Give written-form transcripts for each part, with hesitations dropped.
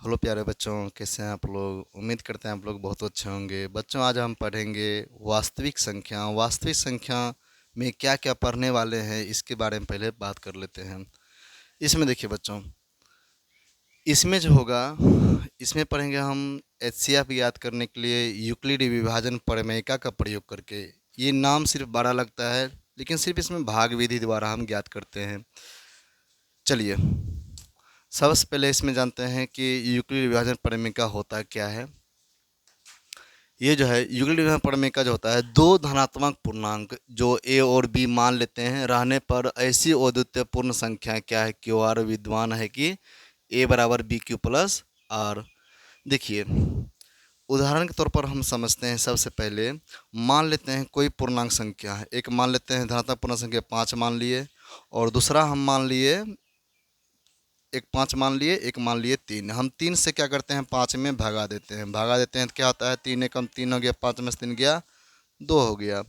Hello प्यारे बच्चों, कैसे हैं आप लोग। उम्मीद करते हैं आप लोग बहुत अच्छे होंगे। बच्चों, आज हम पढ़ेंगे वास्तविक संख्या। वास्तविक संख्या में क्या क्या पढ़ने वाले हैं इसके बारे में पहले बात कर लेते हैं। इसमें देखिए बच्चों, इसमें जो होगा, इसमें पढ़ेंगे हम एचसीएफ याद करने के लिए यूक्लिड विभाजन प्रमेयिका का प्रयोग करके। ये नाम सिर्फ बड़ा लगता है, लेकिन सिर्फ इसमें भाग विधि द्वारा हम ज्ञात करते हैं। चलिए, सबसे पहले इसमें जानते हैं कि यूक्लिड विभाजन प्रमेयिका होता क्या है। ये जो है यूक्लिड विभाजन प्रमेयिका जो होता है, दो धनात्मक पूर्णांक जो ए और बी मान लेते हैं रहने पर ऐसी अद्वितीय पूर्ण संख्या क्या है, क्यू आर विद्यमान है कि ए बराबर बी क्यू प्लस आर। देखिए, उदाहरण के तौर पर हम समझते हैं। सबसे पहले मान लेते हैं कोई पूर्णांक संख्या है। एक मान लेते हैं धनात्मक पूर्ण संख्या 5 मान लिए, और दूसरा हम मान लिए एक 5 मान लिए, एक मान लिए 3। हम 3 से क्या करते हैं, 5 में भगा देते हैं। तो क्या होता है, 3 एकम 3 हो गया, 5 में से 3 गया, 2 हो गया।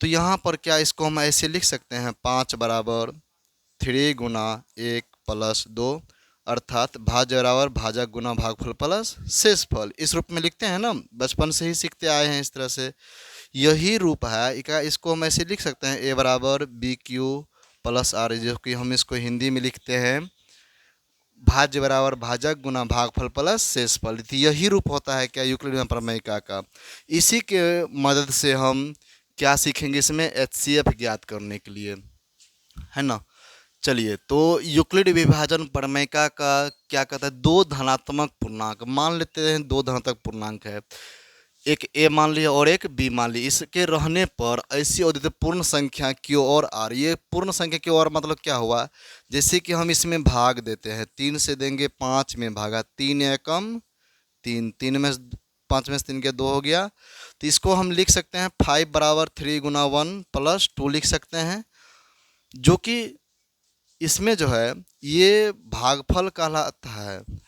तो यहाँ पर क्या इसको हम ऐसे लिख सकते हैं, 5 बराबर 3 गुना 1 प्लस 2, अर्थात भाज्य बराबर भाजक गुना भागफल प्लस शेषफल। इस रूप में लिखते हैं ना, बचपन से ही सीखते आए हैं इस तरह से। यही रूप है इसको हम ऐसे लिख सकते हैं, ए बराबर बी क्यू प्लस आर, जो कि हम इसको हिंदी में लिखते हैं भाज्य बराबर भाजक गुना भागफल प्लस शेषफल। तो यही रूप होता है क्या, यूक्लिड प्रमेयिका का। इसी के मदद से हम क्या सीखेंगे, इसमें एचसीएफ ज्ञात करने के लिए, है ना। चलिए, तो यूक्लिड विभाजन प्रमेयिका का क्या कहता है, दो धनात्मक पूर्णांक मान लेते हैं। दो धनात्मक पूर्णांक है, एक ए मान लिया और एक बी मान लिया। इसके रहने पर ऐसी अद्वितीय पूर्ण संख्या क्यू और आर। ये पूर्ण संख्या क्यू और मतलब क्या हुआ, जैसे कि हम इसमें भाग देते हैं, 3 से देंगे, 5 में भागा, 3 एकम 3, 3 में 5 में से 3 के 2 हो गया। तो इसको हम लिख सकते हैं 5 बराबर 3 गुना 1 प्लस 2 लिख सकते हैं, जो कि इसमें जो है ये भागफल कहलाता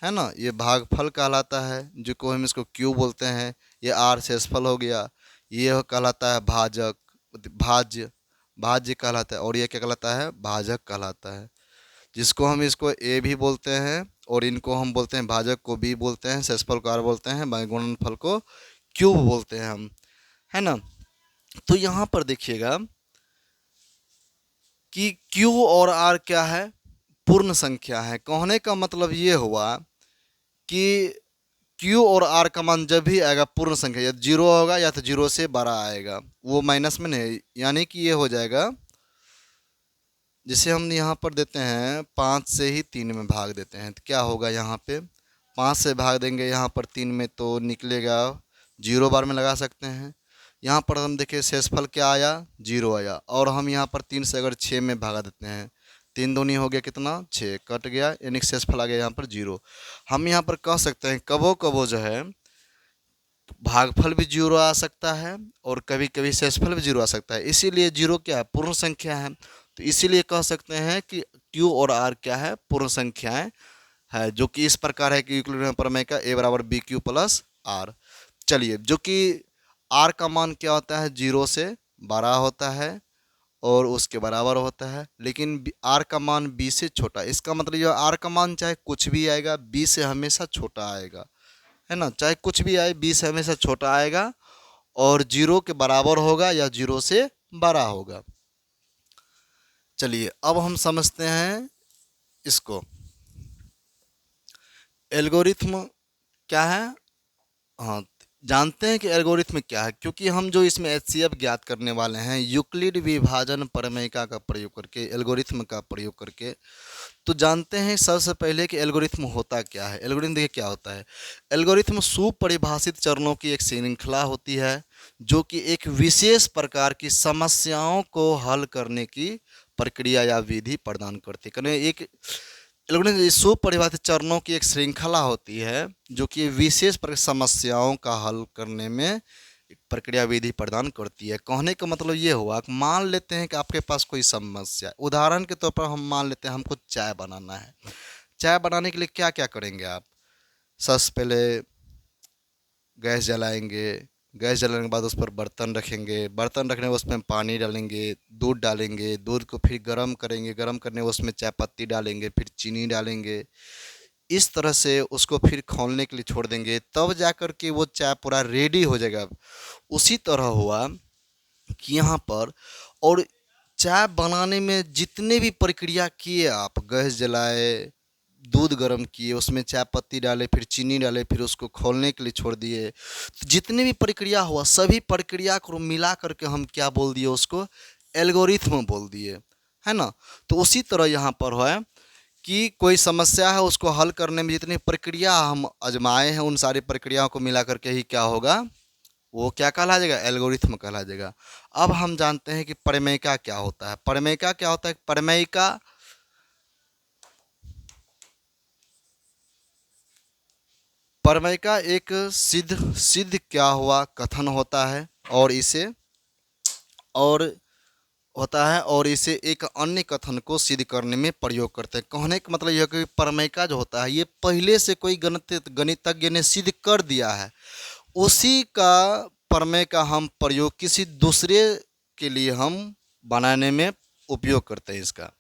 है ना। ये भागफल कहलाता है, जो को हम इसको क्यू बोलते हैं। ये आर शेषफल हो गया। ये कहलाता है भाजक, भाज्य, भाज्य कहलाता है। और ये क्या कहलाता है, भाजक कहलाता है, जिसको हम इसको ए भी बोलते हैं, और इनको हम बोलते हैं भाजक को बी बोलते हैं, शेषफल को आर बोलते हैं, गुणनफल को क्यू बोलते हैं हम, है ना। तो यहाँ पर देखिएगा कि Q और R क्या है, पूर्ण संख्या है। कहने का मतलब ये हुआ कि Q और R का मान जब भी आएगा पूर्ण संख्या, या जीरो होगा या तो जीरो से बड़ा आएगा, वो माइनस में नहीं। यानी कि ये हो जाएगा, जैसे हम यहाँ पर देते हैं 5 से ही 3 में भाग देते हैं, तो क्या होगा, यहाँ पे 5 से भाग देंगे, यहाँ पर 3 में तो निकलेगा, जीरो बार में लगा सकते हैं। यहाँ पर हम देखें शेषफल क्या आया, जीरो आया। और हम यहाँ पर 3 से अगर 6 में भागा देते हैं, 3 दूनी हो गया कितना, 6, कट गया, यानी कि शेषफल आ गया यहाँ पर जीरो। हम यहाँ पर कह सकते हैं कबो कबो जो है भागफल भी जीरो आ सकता है, और कभी कभी शेषफल भी जीरो आ सकता है। इसीलिए जीरो क्या है, पूर्ण संख्या है। तो इसीलिए कह सकते हैं कि क्यू और आर क्या है, पूर्ण संख्याएं है, जो कि इस प्रकार है कि यूक्लिड प्रमेय का ए बराबर बी क्यू प्लस आर। चलिए, जो कि आर का मान क्या होता है, जीरो से बड़ा होता है और उसके बराबर होता है, लेकिन आर का मान बी से छोटा। इसका मतलब ये आर का मान चाहे कुछ भी आएगा, बी से हमेशा छोटा आएगा, है ना। चाहे कुछ भी आए, बी से हमेशा छोटा आएगा, और जीरो के बराबर होगा या जीरो से बड़ा होगा। चलिए, अब हम समझते हैं इसको, एल्गोरिथ्म क्या है। हाँ, जानते हैं कि एल्गोरिथ्म क्या है, क्योंकि हम जो इसमें एचसीएफ ज्ञात करने वाले हैं यूक्लिड विभाजन प्रमेयिका का प्रयोग करके, एल्गोरिथ्म का प्रयोग करके। तो जानते हैं सबसे पहले कि एल्गोरिथ्म होता क्या है। एल्गोरिथ्म देखिए क्या होता है, एल्गोरिथ्म सुपरिभाषित चरणों की एक श्रृंखला होती है, जो कि एक विशेष प्रकार की समस्याओं को हल करने की प्रक्रिया या विधि प्रदान करती है। एक एल्गोरिथ्म सुपरिभाषित चरणों की एक श्रृंखला होती है, जो कि विशेष समस्याओं का हल करने में एक प्रक्रिया विधि प्रदान करती है। कहने का मतलब ये हुआ कि मान लेते हैं कि आपके पास कोई समस्या है। उदाहरण के तौर पर हम मान लेते हैं हमको चाय बनाना है। चाय बनाने के लिए क्या क्या करेंगे आप, सबसे पहले गैस जलाएंगे। गैस जलाने के बाद उस पर बर्तन रखेंगे, बर्तन रखने में उसमें पानी डालेंगे, दूध डालेंगे, दूध को फिर गर्म करेंगे, गर्म करने में उसमें चाय पत्ती डालेंगे, फिर चीनी डालेंगे। इस तरह से उसको फिर खौलने के लिए छोड़ देंगे, तब जा कर के वो चाय पूरा रेडी हो जाएगा। उसी तरह हुआ कि यहाँ पर, और चाय बनाने में जितने भी प्रक्रिया किए आप, गैस जलाए, दूध गर्म किए, उसमें चाय पत्ती डाले, फिर चीनी डाले, फिर उसको खौलने के लिए छोड़ दिए, तो जितने भी प्रक्रिया हुआ सभी प्रक्रिया को मिला करके हम क्या बोल दिए, उसको एल्गोरिथम बोल दिए, है ना। तो उसी तरह यहाँ पर है कि कोई समस्या है उसको हल करने में जितनी प्रक्रिया हम आजमाए हैं उन सारी प्रक्रियाओं को मिला करके ही क्या होगा, वो क्या कहला जाएगा, एल्गोरिथम कहला जाएगा। अब हम जानते हैं कि प्रमेयिका क्या होता है। प्रमेयिका क्या होता है? प्रमेयिका एक सिद्ध सिद्ध क्या हुआ कथन होता है, और इसे और होता है, और इसे एक अन्य कथन को सिद्ध करने में प्रयोग करते हैं। कहने का मतलब यह कि प्रमेयिका जो होता है ये पहले से कोई गणितज्ञ ने सिद्ध कर दिया है, उसी का प्रमेय का हम प्रयोग किसी दूसरे के लिए हम बनाने में उपयोग करते हैं इसका।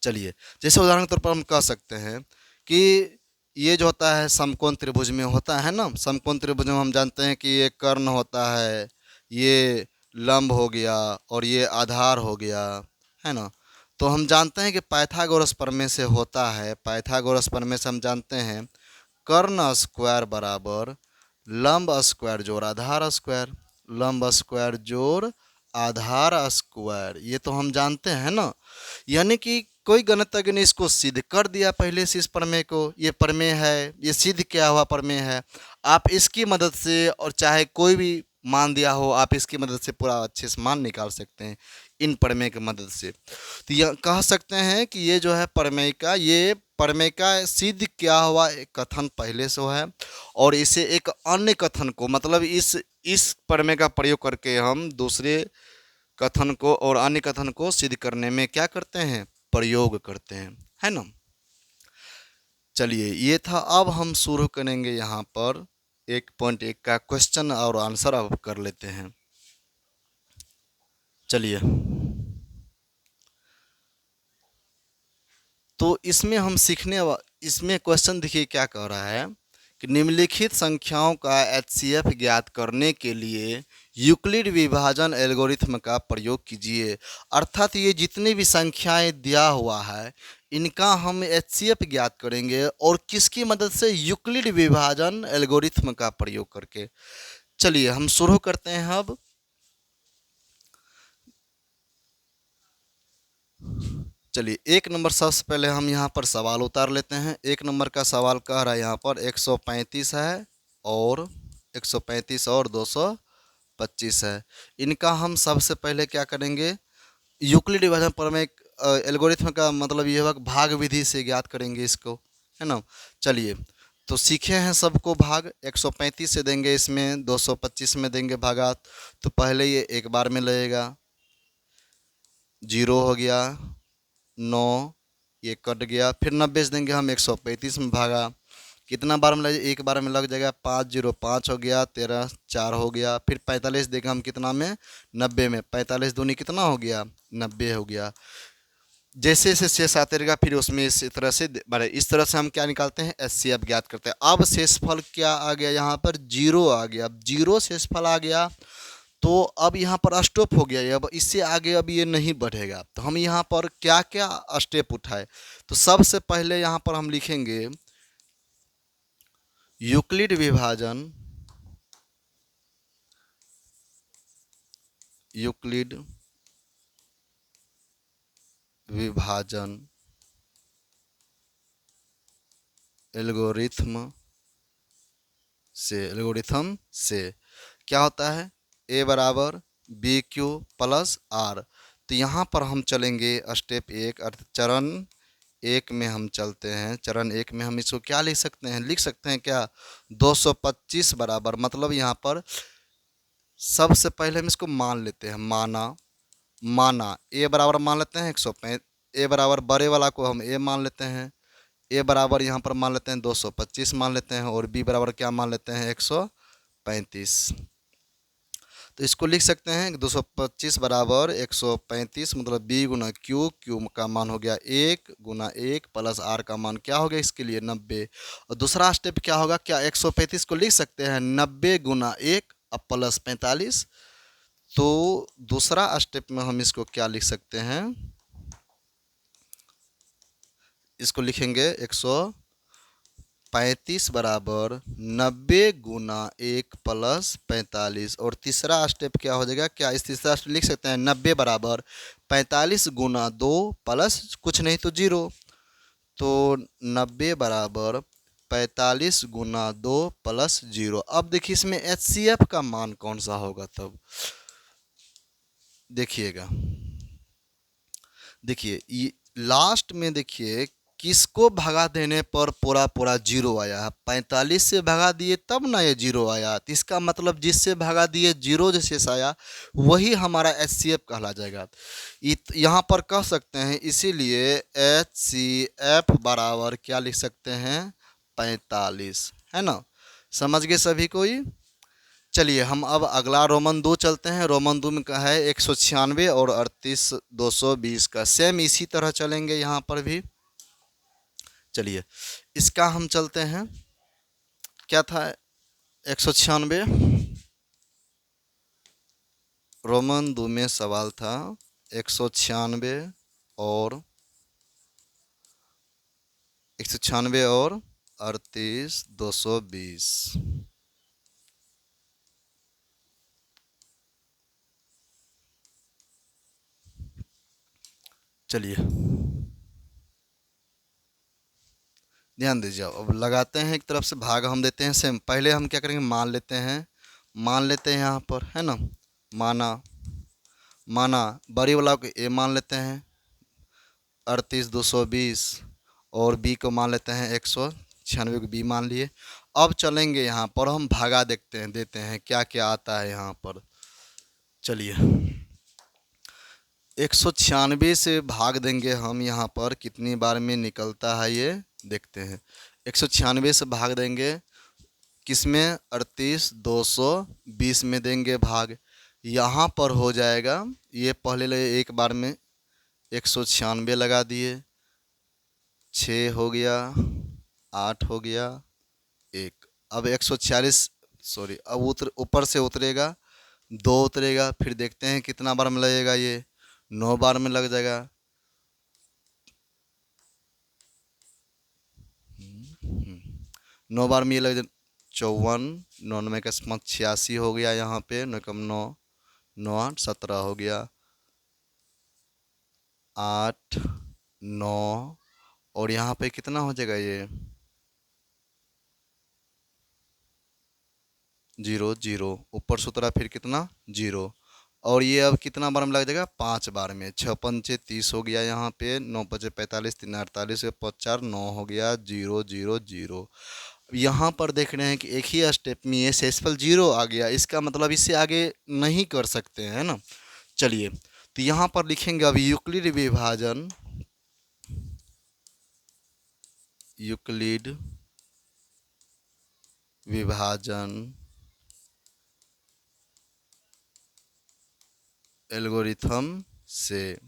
चलिए, जैसे उदाहरण के तौर पर हम कह सकते हैं कि ये जो होता है समकोण त्रिभुज में होता है ना, समकोण त्रिभुज में हम जानते हैं कि ये कर्ण होता है, ये लंब हो गया, और ये आधार हो गया, है ना। तो हम जानते हैं कि पाइथागोरस प्रमेय से होता है, पाइथागोरस प्रमेय से हम जानते हैं कर्ण स्क्वायर बराबर लंब स्क्वायर जोड़ आधार स्क्वायर, लंब स्क्वायर जोड़ आधार स्क्वायर, ये तो हम जानते हैं ना। यानी कि कोई गणितज्ञ ने इसको सिद्ध कर दिया पहले से, इस प्रमेय को, ये प्रमेय है, ये सिद्ध किया हुआ प्रमेय है। आप इसकी मदद से, और चाहे कोई भी मान दिया हो, आप इसकी मदद से पूरा अच्छे से मान निकाल सकते हैं इन प्रमेय की मदद से। तो यह कह सकते हैं कि ये जो है प्रमेय का, ये प्रमेय का सिद्ध किया हुआ एक कथन पहले से है, और इसे एक अन्य कथन को, मतलब इस प्रमेय का प्रयोग करके हम दूसरे कथन को और अन्य कथन को सिद्ध करने में क्या करते हैं, प्रयोग करते हैं, है ना। चलिए, ये था। अब हम शुरू करेंगे यहाँ पर 1.1 का क्वेश्चन और आंसर अब कर लेते हैं। चलिए, तो इसमें हम इसमें क्वेश्चन देखिए क्या कह रहा है कि निम्नलिखित संख्याओं का एचसीएफ ज्ञात करने के लिए यूक्लिड विभाजन एल्गोरिथम का प्रयोग कीजिए। अर्थात ये जितनी भी संख्याएं दिया हुआ है इनका हम एचसीएफ ज्ञात करेंगे, और किसकी मदद से, यूक्लिड विभाजन एल्गोरिथम का प्रयोग करके। चलिए, हम शुरू करते हैं अब। चलिए, 1 नंबर सबसे पहले हम यहाँ पर सवाल उतार लेते हैं। 1 नंबर का सवाल कह रहा है यहाँ पर 135 है, और 135 और 225 है। इनका हम सबसे पहले क्या करेंगे, यूक्लिड विभाजन प्रमेय एल्गोरिथम का मतलब ये होगा कि भाग विधि से ज्ञात करेंगे इसको, है ना। चलिए, तो सीखे हैं सबको भाग। 135 से देंगे, इसमें 225 में देंगे भागात, तो पहले ये एक बार में लगेगा, 0 हो गया, 9, ये कट गया, फिर 90 से देंगे हम 135 में भागा, कितना बार में लग, एक बार में लग जाएगा, 5 0 5 हो गया, 13 4 हो गया, फिर 45 देंगे हम कितना में, 90 में, 45 दूनी कितना हो गया, 90 हो गया। जैसे जैसे शेष आते रहेगा फिर उसमें इस तरह से इस तरह से हम क्या निकालते हैं, एचसीएफ ज्ञात करते हैं। अब शेषफल क्या आ गया यहाँ पर, 0 आ गया। अब 0 शेषफल आ गया, तो अब यहाँ पर स्टॉप हो गया, अब इससे आगे अब ये नहीं बढ़ेगा। तो हम यहाँ पर क्या क्या स्टेप उठाए, तो सबसे पहले यहाँ पर हम लिखेंगे यूक्लिड विभाजन, यूक्लिड विभाजन एल्गोरिथम से क्या होता है, ए बराबर बी क्यू प्लस आर। तो यहाँ पर हम चलेंगे स्टेप 1, अर्थ चरण 1 में हम चलते हैं। चरण 1 में हम इसको क्या लिख सकते हैं, क्या, 225 बराबर, मतलब यहाँ पर सबसे पहले हम इसको मान लेते हैं, माना ए बराबर मान लेते हैं 135, ए बराबर बड़े वाला को हम ए मान लेते हैं, ए बराबर यहाँ पर मान लेते हैं 225 मान लेते हैं, और बी बराबर क्या मान लेते हैं, 135। तो इसको लिख सकते हैं 225 बराबर 135, मतलब बी गुना क्यू, क्यू का मान हो गया 1 गुना 1 प्लस आर का मान क्या हो गया इसके लिए 90। और दूसरा स्टेप क्या होगा, क्या 135 को लिख सकते हैं 90 गुना 1 अब प्लस 45। तो दूसरा स्टेप में हम इसको क्या लिख सकते हैं, इसको लिखेंगे 135 बराबर 90 गुना 1 प्लस 45। और तीसरा स्टेप क्या हो जाएगा, क्या इस तीसरा स्टेप लिख सकते हैं 90 बराबर 45 गुना 2 प्लस कुछ नहीं तो 0। तो 90 बराबर 45 गुना 2 प्लस 0। अब देखिए इसमें HCF का मान कौन सा होगा, तब देखिएगा। देखिए लास्ट में देखिए किसको भगा देने पर पूरा पूरा जीरो आया है, 45 से भगा दिए तब ना ये जीरो आया। तो इसका मतलब जिससे भगा दिए जीरो जैसे आया वही हमारा HCF कहला जाएगा। यहाँ पर कह सकते हैं, इसीलिए HCF बराबर क्या लिख सकते हैं 45, है ना। समझ गए सभी कोई। चलिए हम अब अगला रोमन 2 चलते हैं। रोमन 2 में का है 196 और 38 220 का, सेम इसी तरह चलेंगे यहाँ पर भी। चलिए इसका हम चलते हैं, क्या था 196, रोमन 2 में सवाल था 196 और 38 220। चलिए ध्यान दीजिए, अब लगाते हैं एक तरफ से भाग हम देते हैं सेम। पहले हम क्या करेंगे, मान लेते हैं यहाँ पर, है ना। माना माना बड़ी वाला को ए मान लेते हैं 38 220, और बी को मान लेते हैं 196 को बी मान लिए। अब चलेंगे यहाँ पर हम भागा देते हैं क्या क्या आता है यहाँ पर। चलिए 196 से भाग देंगे हम, यहाँ पर कितनी बार में निकलता है ये देखते हैं। 196 से भाग देंगे किसमें, 38 220 में देंगे भाग। यहाँ पर हो जाएगा, ये पहले ले एक बार में 196 लगा दिए, 6 हो गया, 8 हो गया, 1। अब 146, सॉरी, अब ऊपर से उतरेगा, 2 उतरेगा, फिर देखते हैं कितना बार में लगेगा, ये 9 बार में लग जाएगा। 9 बार में ये लग जाए 54, 99 का 86 हो गया, यहाँ पे 9 कम 9, 9 8 17 हो गया, 8 9, और यहाँ पे कितना हो जाएगा ये 0 0, ऊपर से उतरा फिर कितना 0। और ये अब कितना बार में लग जाएगा, 5 बार में, 6 पंचे 30 हो गया, यहाँ पे 9 पचे 45, 3 48, 5 4 9 हो गया, 0 0 0। यहाँ पर देख रहे हैं कि एक ही स्टेप में ये सेसफल 0 आ गया, इसका मतलब इससे आगे नहीं कर सकते हैं, है ना। चलिए तो यहाँ पर लिखेंगे अब यूक्लिड विभाजन, यूक्लिड विभाजन एल्गोरिथम से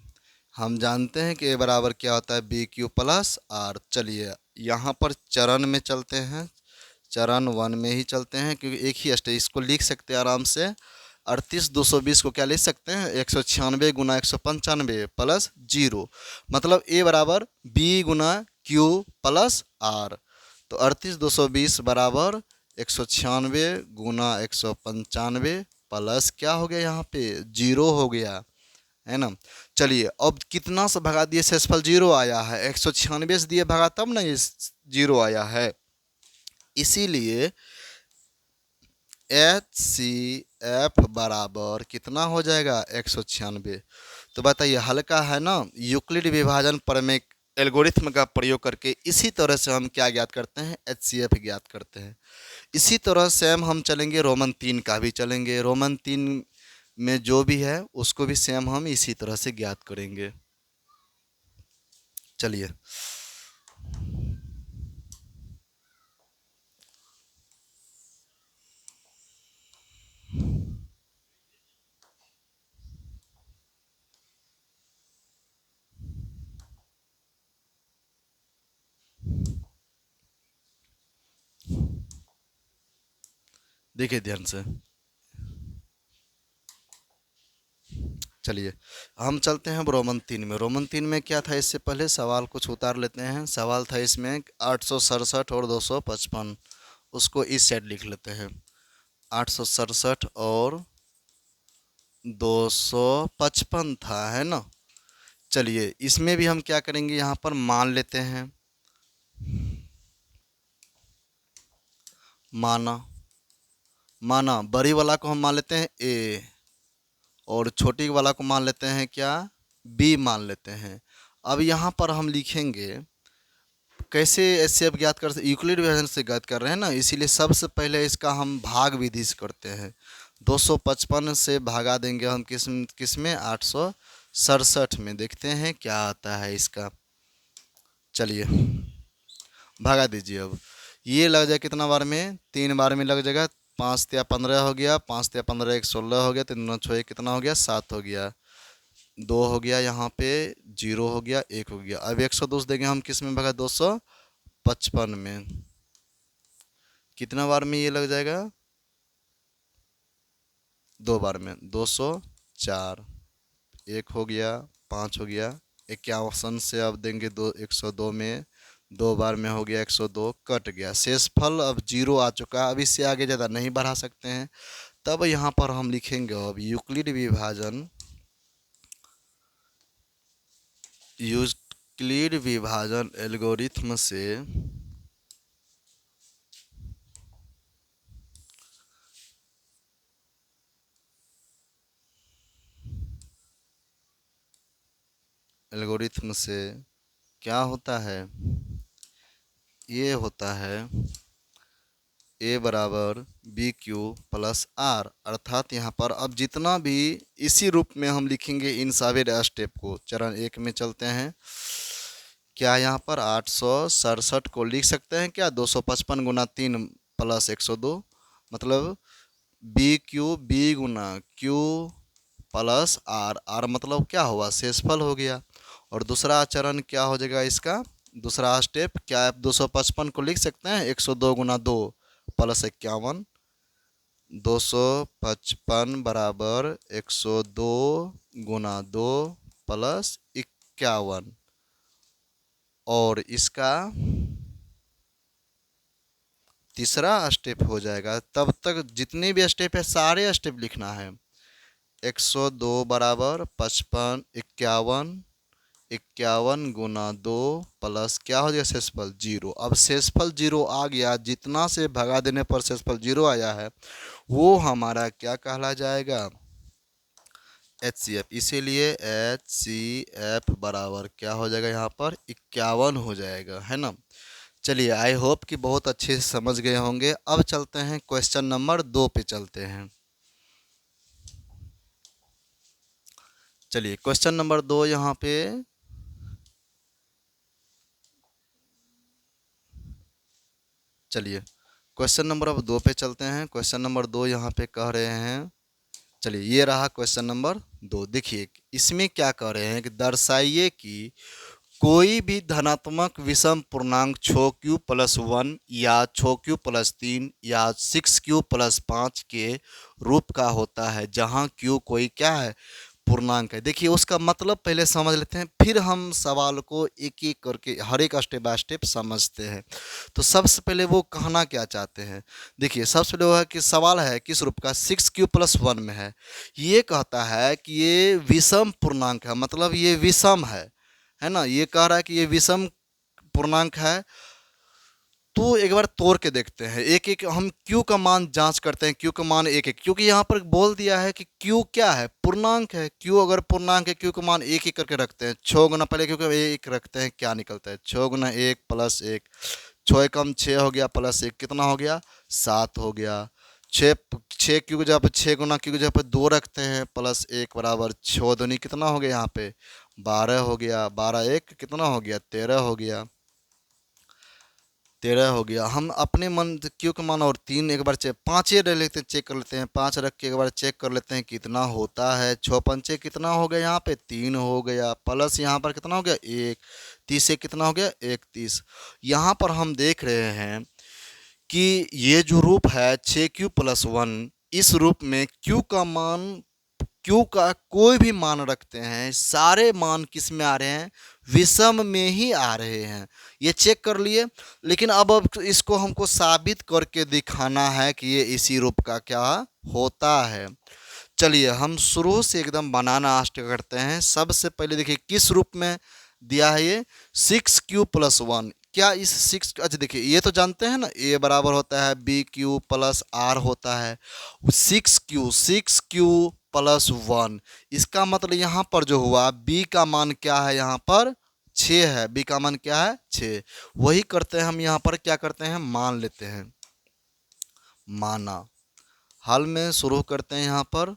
हम जानते हैं कि ए बराबर क्या होता है बी क्यू प्लस आर। चलिए यहाँ पर चरण में चलते हैं, चरण 1 में ही चलते हैं, क्योंकि एक ही स्टेप, इसको लिख सकते हैं आराम से। 38 220 को क्या लिख सकते हैं 196 गुना 195 प्लस 0, मतलब ए बराबर बी गुना क्यू प्लस आर। तो 38 220 बराबर 196 गुना 195 प्लस क्या हो गया, यहाँ पे 0 हो गया, है ना। चलिए अब कितना से भगा दिए शेषफल 0 आया है, 196 से दिए भगा तब ना ये 0 आया है। इसीलिए HCF बराबर कितना हो जाएगा 196। तो बताइए हल्का है ना। यूक्लिड विभाजन प्रमेय एल्गोरिथ्म का प्रयोग करके इसी तरह से हम क्या ज्ञात करते हैं, HCF ज्ञात करते हैं। इसी तरह सेम हम चलेंगे रोमन 3 का भी चलेंगे। रोमन 3 में जो भी है उसको भी सेम हम इसी तरह से ज्ञात करेंगे। चलिए देखिए ध्यान से। चलिए हम चलते हैं रोमन 3 में। रोमन 3 में क्या था, इससे पहले सवाल कुछ उतार लेते हैं। सवाल था इसमें 867 और 255, उसको इस साइड लिख लेते हैं। 867 और 255 था, है ना। चलिए इसमें भी हम क्या करेंगे, यहाँ पर मान लेते हैं। माना, माना बड़ी वाला को हम मान लेते हैं ए, और छोटी वाला को मान लेते हैं क्या, बी मान लेते हैं। अब यहाँ पर हम लिखेंगे कैसे, ऐसे अब ज्ञात कर, यूक्लिड विभाजन से ज्ञात कर रहे हैं ना, इसीलिए सबसे पहले इसका हम भाग विधि से करते हैं। 255 से भागा देंगे हम किस में, 867 में। देखते हैं क्या आता है इसका। चलिए भगा दीजिए। अब ये लग जाए कितना बार में, 3 बार में लग जाएगा। 5 या 15 हो गया, 5 या 15 एक 16 हो गया, 3 9 6 कितना हो गया, 7 हो गया, 2 हो गया, यहाँ पे 0 हो गया, 1 हो गया। अब 102 देंगे हम किस में भगा, 255 में। कितना बार में ये लग जाएगा, 2 बार में, 204, 1 हो गया, 5 हो गया। 51 से अब देंगे 102 में, 2 बार में हो गया, 102 कट गया। शेषफल अब 0 आ चुका है। अब इससे आगे ज़्यादा नहीं बढ़ा सकते हैं। तब यहाँ पर हम लिखेंगे अब यूक्लिड विभाजन, यूक्लिड विभाजन एल्गोरिथ्म से क्या होता है, ये होता है ए बराबर बी क्यू प्लस आर। अर्थात यहाँ पर अब जितना भी इसी रूप में हम लिखेंगे इन सभी स्टेप को। चरण 1 में चलते हैं। क्या यहाँ पर 867 को लिख सकते हैं क्या, 255 गुना 3 प्लस 102, मतलब बी क्यू, बी गुना क्यू प्लस आर, आर मतलब क्या हुआ, शेषफल हो गया। और दूसरा चरण क्या हो जाएगा इसका, दूसरा स्टेप क्या है, 255 को लिख सकते हैं 102 गुना 2 प्लस 51, 255 बराबर 102 गुना 2 प्लस 51। और इसका तीसरा स्टेप हो जाएगा। तब तक जितने भी स्टेप है सारे स्टेप लिखना है। 102 बराबर 55, 51, 51 गुना 2 प्लस क्या हो जाएगा, शेषफल 0। अब शेषफल 0 आ गया, जितना से भगा देने पर शेषफल 0 आया है वो हमारा क्या कहला जाएगा, HCF। इसीलिए HCF बराबर क्या हो जाएगा, यहाँ पर 51 हो जाएगा, है ना। चलिए आई होप कि बहुत अच्छे से समझ गए होंगे। अब चलते हैं क्वेश्चन नंबर 2 पे चलते हैं। चलिए क्वेश्चन नंबर 2 यहाँ पे, चलिए क्वेश्चन नंबर अब 2 पे चलते हैं। क्वेश्चन नंबर 2 यहाँ पे कह रहे हैं, चलिए ये रहा क्वेश्चन नंबर 2। देखिए इसमें क्या कह रहे हैं कि दर्शाइए कि कोई भी धनात्मक विषम पूर्णांक 6q+1 या 6q+3 या 6q+5 के रूप का होता है, जहां q कोई क्या है, पूर्णांक है। देखिए उसका मतलब पहले समझ लेते हैं, फिर हम सवाल को एक एक करके हर एक स्टेप बाय स्टेप समझते हैं। तो सबसे पहले वो कहना क्या चाहते हैं, देखिए सबसे पहले वो है कि सवाल है किस रूप का, 6q+1 में है। ये कहता है कि ये विषम पूर्णांक है, मतलब ये विषम है ना। ये कह रहा है कि ये विषम पूर्णांक है। तो एक बार तोड़ के देखते हैं, एक एक हम q का मान जांच करते हैं, q का मान एक एक, क्योंकि यहाँ पर बोल दिया है कि q क्या है, पूर्णांक है। q अगर पूर्णांक है, q का मान एक एक करके रखते हैं। 6 गुना पहले क्योंकि एक रखते हैं, क्या निकलता है, 6 गुना 1 प्लस 1, 6 कम 6 हो गया प्लस 1 कितना हो गया, 7 हो गया। 6 6 क्यू की जगह पर 6 गुना क्यू की जगह पर 2 रखते हैं प्लस 1 बराबर 6 दूनी कितना हो गया, यहाँ पे 12 हो गया, 12 1 कितना हो गया, 13 हो गया, 13 हो गया। हम अपने मन क्यू का मान और 3 एक बार चेक, 5 ले लेते हैं, चेक कर लेते हैं, 5 रख के एक बार चेक कर लेते हैं कितना होता है। 6 पंचे कितना हो गया, यहाँ पे 3 हो गया, प्लस यहाँ पर कितना हो गया 1, 30 से कितना हो गया 31। यहाँ पर हम देख रहे हैं कि ये जो रूप है 6q+1, इस रूप में q का कोई भी मान रखते हैं, सारे मान किस में आ रहे हैं, विषम में ही आ रहे हैं। ये चेक कर लिए। लेकिन अब इसको हमको साबित करके दिखाना है कि ये इसी रूप का क्या होता है। चलिए हम शुरू से एकदम बनाना स्टार्ट करते हैं। सबसे पहले देखिए किस रूप में दिया है ये, 6q+1। क्या इस 6, अच्छा देखिए ये तो जानते हैं ना, a बराबर होता है bq+r होता है। 6q+1, इसका मतलब यहाँ पर जो हुआ b का मान क्या है, यहाँ पर 6 है। b का मान क्या है, 6। वही करते हैं हम, यहाँ पर क्या करते हैं, मान लेते हैं। माना, हल में शुरू करते हैं। यहाँ पर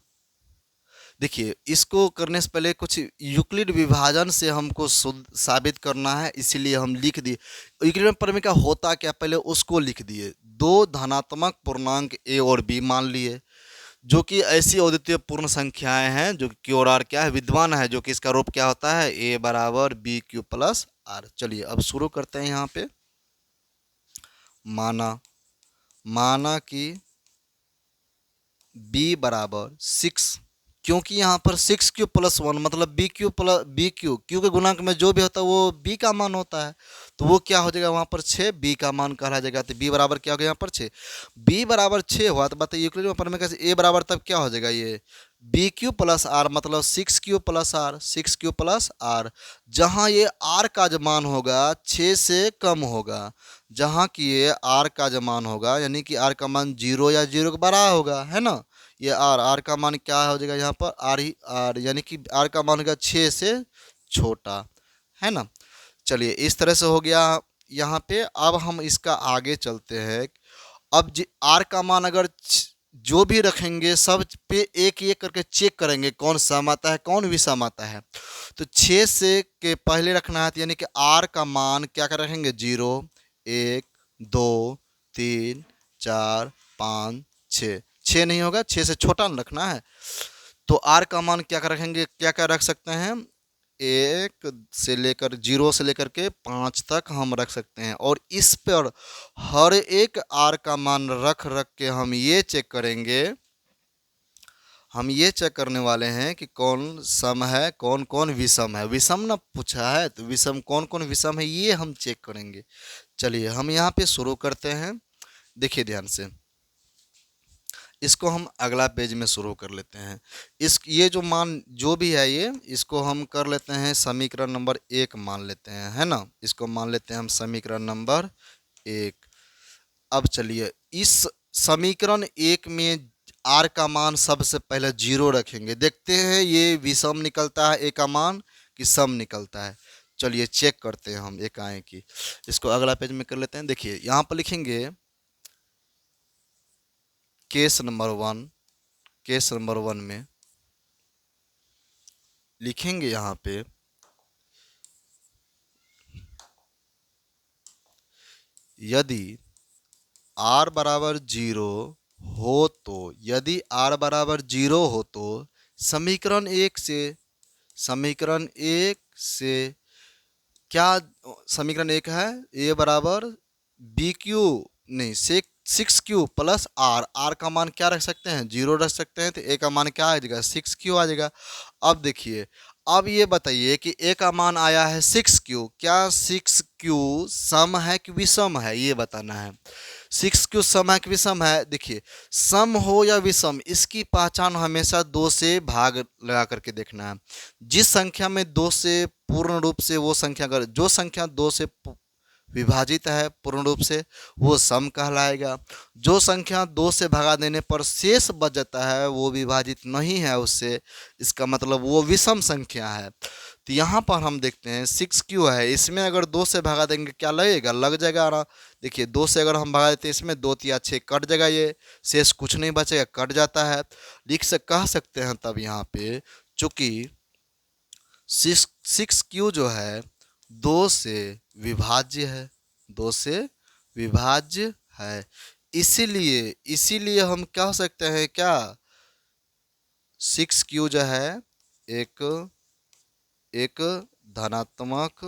देखिए इसको करने से पहले कुछ यूक्लिड विभाजन से हमको साबित करना है, इसीलिए हम लिख दिए। यूक्लिड प्रमेय का होता क्या, पहले उसको लिख दिए। दो धनात्मक पूर्णांक a और b मान लिए, जो कि ऐसी अद्वितीय पूर्ण संख्याएं हैं जो q और r क्या है, विद्यमान है, जो कि इसका रूप क्या होता है, a बराबर bq+r। चलिए अब शुरू करते हैं। यहाँ पे माना कि b बराबर 6, क्योंकि यहाँ पर 6q+1 मतलब bq के गुणांक में जो भी होता है वो b का मान होता है, तो वो क्या हो जाएगा वहाँ पर 6, b का मान कहा जाएगा। तो b बराबर क्या हो गया यहाँ पर 6, b बराबर 6 हुआ। तो बताइए यूक्लिड प्रमेय कैसे, a बराबर तब क्या हो जाएगा, ये bq+r मतलब 6q+r। जहाँ ये r का जो मान होगा 6 से कम होगा, जहाँ कि ये r का जो मान होगा, यानी कि r का मान 0 या 0 के बराबर होगा, है ना। ये r का मान क्या हो जाएगा यहाँ पर, r यानी कि r का मान होगा 6 से छोटा, है ना। चलिए इस तरह से हो गया यहाँ पे। अब हम इसका आगे चलते हैं। अब r का मान अगर जो भी रखेंगे सब पे एक एक करके चेक करेंगे कौन सम आता है कौन विषम आता है। तो 6 से के पहले रखना है, तो यानी कि r का मान क्या कर रखेंगे, 0 1 2 3 4 5 6, 6 नहीं होगा, 6 से छोटा न रखना है। तो r का मान क्या कर रखेंगे, क्या क्या रख सकते हैं, 1 से लेकर 0 से लेकर के 5 तक हम रख सकते हैं। और इस पर हर एक r का मान रख रख के हम ये चेक करेंगे, हम ये चेक करने वाले हैं कि कौन सम है कौन कौन विषम है। विषम ना पूछा है, तो विषम कौन कौन विषम है ये हम चेक करेंगे। चलिए हम यहाँ पे शुरू करते हैं। देखिए ध्यान से, इसको हम अगला पेज में शुरू कर लेते हैं। ये जो मान जो भी है ये, इसको हम कर लेते हैं समीकरण नंबर 1 मान लेते हैं, है ना। इसको मान लेते हैं हम समीकरण नंबर 1। अब चलिए इस समीकरण 1 में r का मान सबसे पहले 0 रखेंगे। देखते हैं ये विषम निकलता है a का मान कि सम निकलता है। चलिए चेक करते हैं हम एक आए की। इसको अगला पेज में कर लेते हैं। देखिए यहाँ पर लिखेंगे केस नंबर 1 में लिखेंगे यहाँ पे यदि r बराबर 0 हो तो, यदि r बराबर 0 हो तो समीकरण 1 से क्या, समीकरण 1 है a बराबर बी क्यू नहीं 6q+r, r का मान क्या रख सकते हैं, 0 रख सकते हैं, तो a का मान क्या आ जाएगा, 6q आ जाएगा। अब देखिए, अब ये बताइए कि a का मान आया है 6q, क्या 6q सम है कि विषम है, ये बताना है। 6q सम है कि विषम है। देखिए सम हो या विषम, इसकी पहचान हमेशा 2 से भाग लगा करके देखना है। जिस संख्या में 2 से पूर्ण रूप से, वो संख्या अगर जो संख्या 2 से विभाजित है पूर्ण रूप से, वो सम कहलाएगा। जो संख्या 2 से भगा देने पर शेष बच जाता है वो विभाजित नहीं है उससे, इसका मतलब वो विषम संख्या है। तो यहाँ पर हम देखते हैं 6q है, इसमें अगर 2 से भगा देंगे क्या लगेगा, लग जाएगा ना। देखिए 2 से अगर हम भगा देते हैं इसमें 2 या 6 कट जाएगा, ये शेष कुछ नहीं बचेगा, कट जाता है। कह सकते हैं तब यहाँ पे, चूंकि 6q जो है 2 से विभाज्य है, 2 से विभाज्य है। इसीलिए हम कह सकते हैं क्या, 6q जो है एक धनात्मक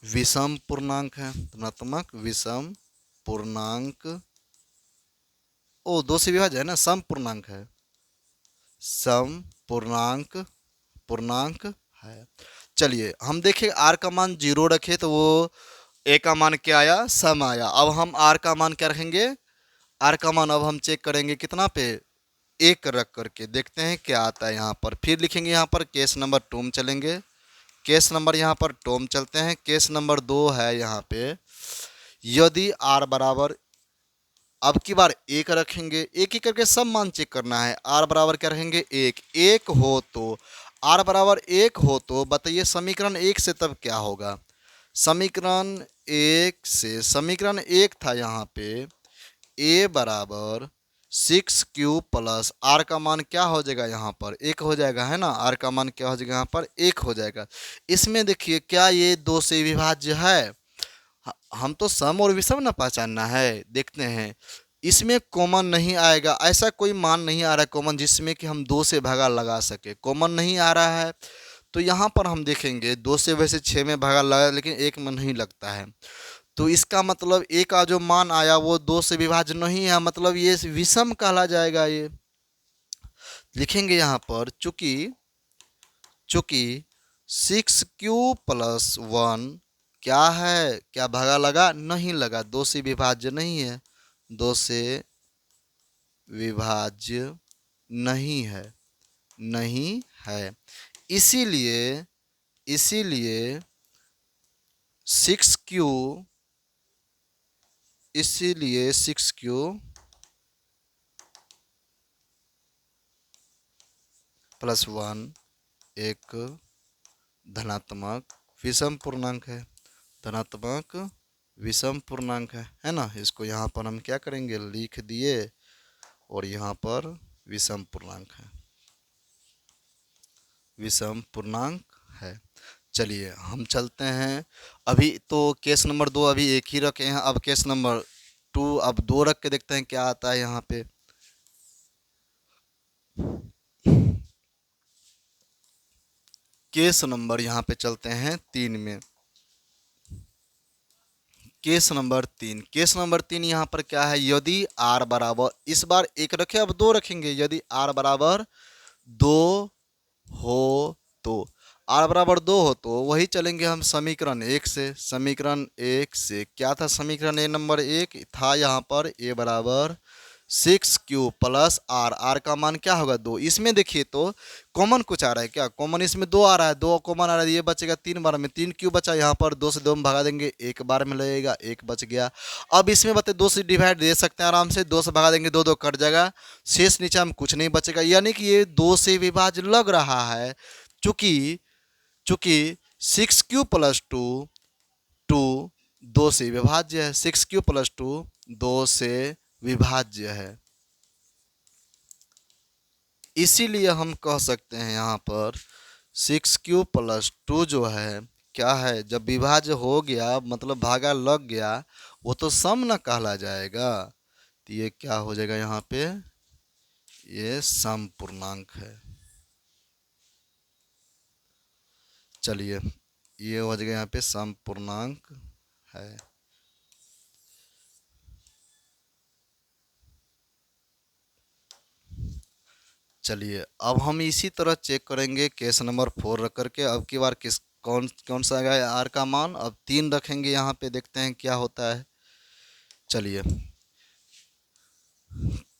विषम पूर्णांक है, धनात्मक विषम पूर्णांक। ओ, दो से विभाज्य है ना, सम पूर्णांक है, सम पूर्णांक, पूर्णांक है। चलिए हम देखें आर का मान 0 रखे तो वो ए का मान क्या आया, सम आया। अब हम आर का मान क्या रखेंगे, आर का मान अब हम चेक करेंगे कितना पे, एक रख करके देखते हैं क्या आता है यहाँ पर। फिर लिखेंगे यहाँ पर केस नंबर 2 में चलेंगे, केस नंबर यहाँ पर 2 में चलते हैं। केस नंबर 2 है यहाँ पे, यदि आर बराबर, अब की बार एक रखेंगे, एक ही करके सब मान चेक करना है। आर बराबर क्या रखेंगे, एक, एक हो तो, आर बराबर एक हो तो बताइए समीकरण एक से तब क्या होगा। समीकरण एक से, समीकरण एक था यहाँ पे ए बराबर 6 क्यू प्लस आर का मान क्या हो जाएगा यहाँ पर, एक हो जाएगा, है ना। आर का मान क्या हो जाएगा यहाँ पर, एक हो जाएगा। इसमें देखिए क्या ये दो से विभाज्य है, हम तो सम और विषम ना पहचानना है, देखते हैं। इसमें कॉमन नहीं आएगा, ऐसा कोई मान नहीं आ रहा है कॉमन जिसमें कि हम दो से भागा लगा सके, कॉमन नहीं आ रहा है। तो यहाँ पर हम देखेंगे दो से वैसे 6 में भागा लगा, लेकिन एक में नहीं लगता है। तो इसका मतलब एक का जो मान आया वो दो से विभाज्य नहीं है, मतलब ये विषम कहला जाएगा। ये लिखेंगे यहाँ पर, चूंकि चूंकि 6Q+1 क्या है, क्या भागा लगा, नहीं लगा, दो से विभाज्य नहीं है, दो से विभाज्य नहीं है, नहीं है। इसीलिए इसीलिए 6Q, इसीलिए 6Q+1 एक धनात्मक विषम पूर्णांक है, धनात्मक विषम पूर्णांक है ना। इसको यहाँ पर हम क्या करेंगे, लिख दिए, और यहाँ पर विषम पूर्णांक है, विषम पूर्णांक है। चलिए हम चलते हैं, अभी तो केस नंबर 2 अभी एक ही रखे हैं, अब केस नंबर 2 अब 2 रख के देखते हैं क्या आता है यहाँ पे। केस नंबर यहाँ पे चलते हैं 3 में, केस नंबर 3, केस नंबर 3 यहाँ पर क्या है, यदि आर बराबर, इस बार एक रखे अब 2 रखेंगे, यदि आर बराबर 2 हो तो, आर बराबर 2 हो तो वही चलेंगे हम समीकरण एक से। समीकरण एक से क्या था, समीकरण ए नंबर 1 था यहाँ पर, ए बराबर 6Q+R, आर का मान क्या होगा 2। इसमें देखिए तो कॉमन कुछ आ रहा है क्या, कॉमन इसमें 2 आ रहा है, 2 कॉमन आ रहा है, ये बचेगा 3 बार में, 3Q बचा, यहाँ पर 2 से 2 में भगा देंगे, एक बार में लगेगा, एक बच गया। अब इसमें बते 2 से डिवाइड दे सकते हैं आराम से, 2 से भगा देंगे, 2 2 कट जाएगा, शेष नीचे में कुछ नहीं बचेगा, यानी कि ये 2 से विभाज्य लग रहा है। चूंकि चूंकि 6Q+2 2 से विभाज्य है, 6Q+2 2 से विभाज्य है, इसीलिए हम कह सकते हैं यहाँ पर 6Q+2 जो है क्या है, जब विभाज्य हो गया मतलब भागा लग गया, वो तो सम न कहला जाएगा, तो ये क्या हो जाएगा यहाँ पे, ये सम पूर्णांक है। चलिए ये हो जाएगा यहाँ पे सम पूर्णांक है। चलिए अब हम इसी तरह चेक करेंगे केस नंबर 4 रख करके, अब की बार किस कौन कौन सा आएगा आर का मान, अब 3 रखेंगे यहाँ पे, देखते हैं क्या होता है। चलिए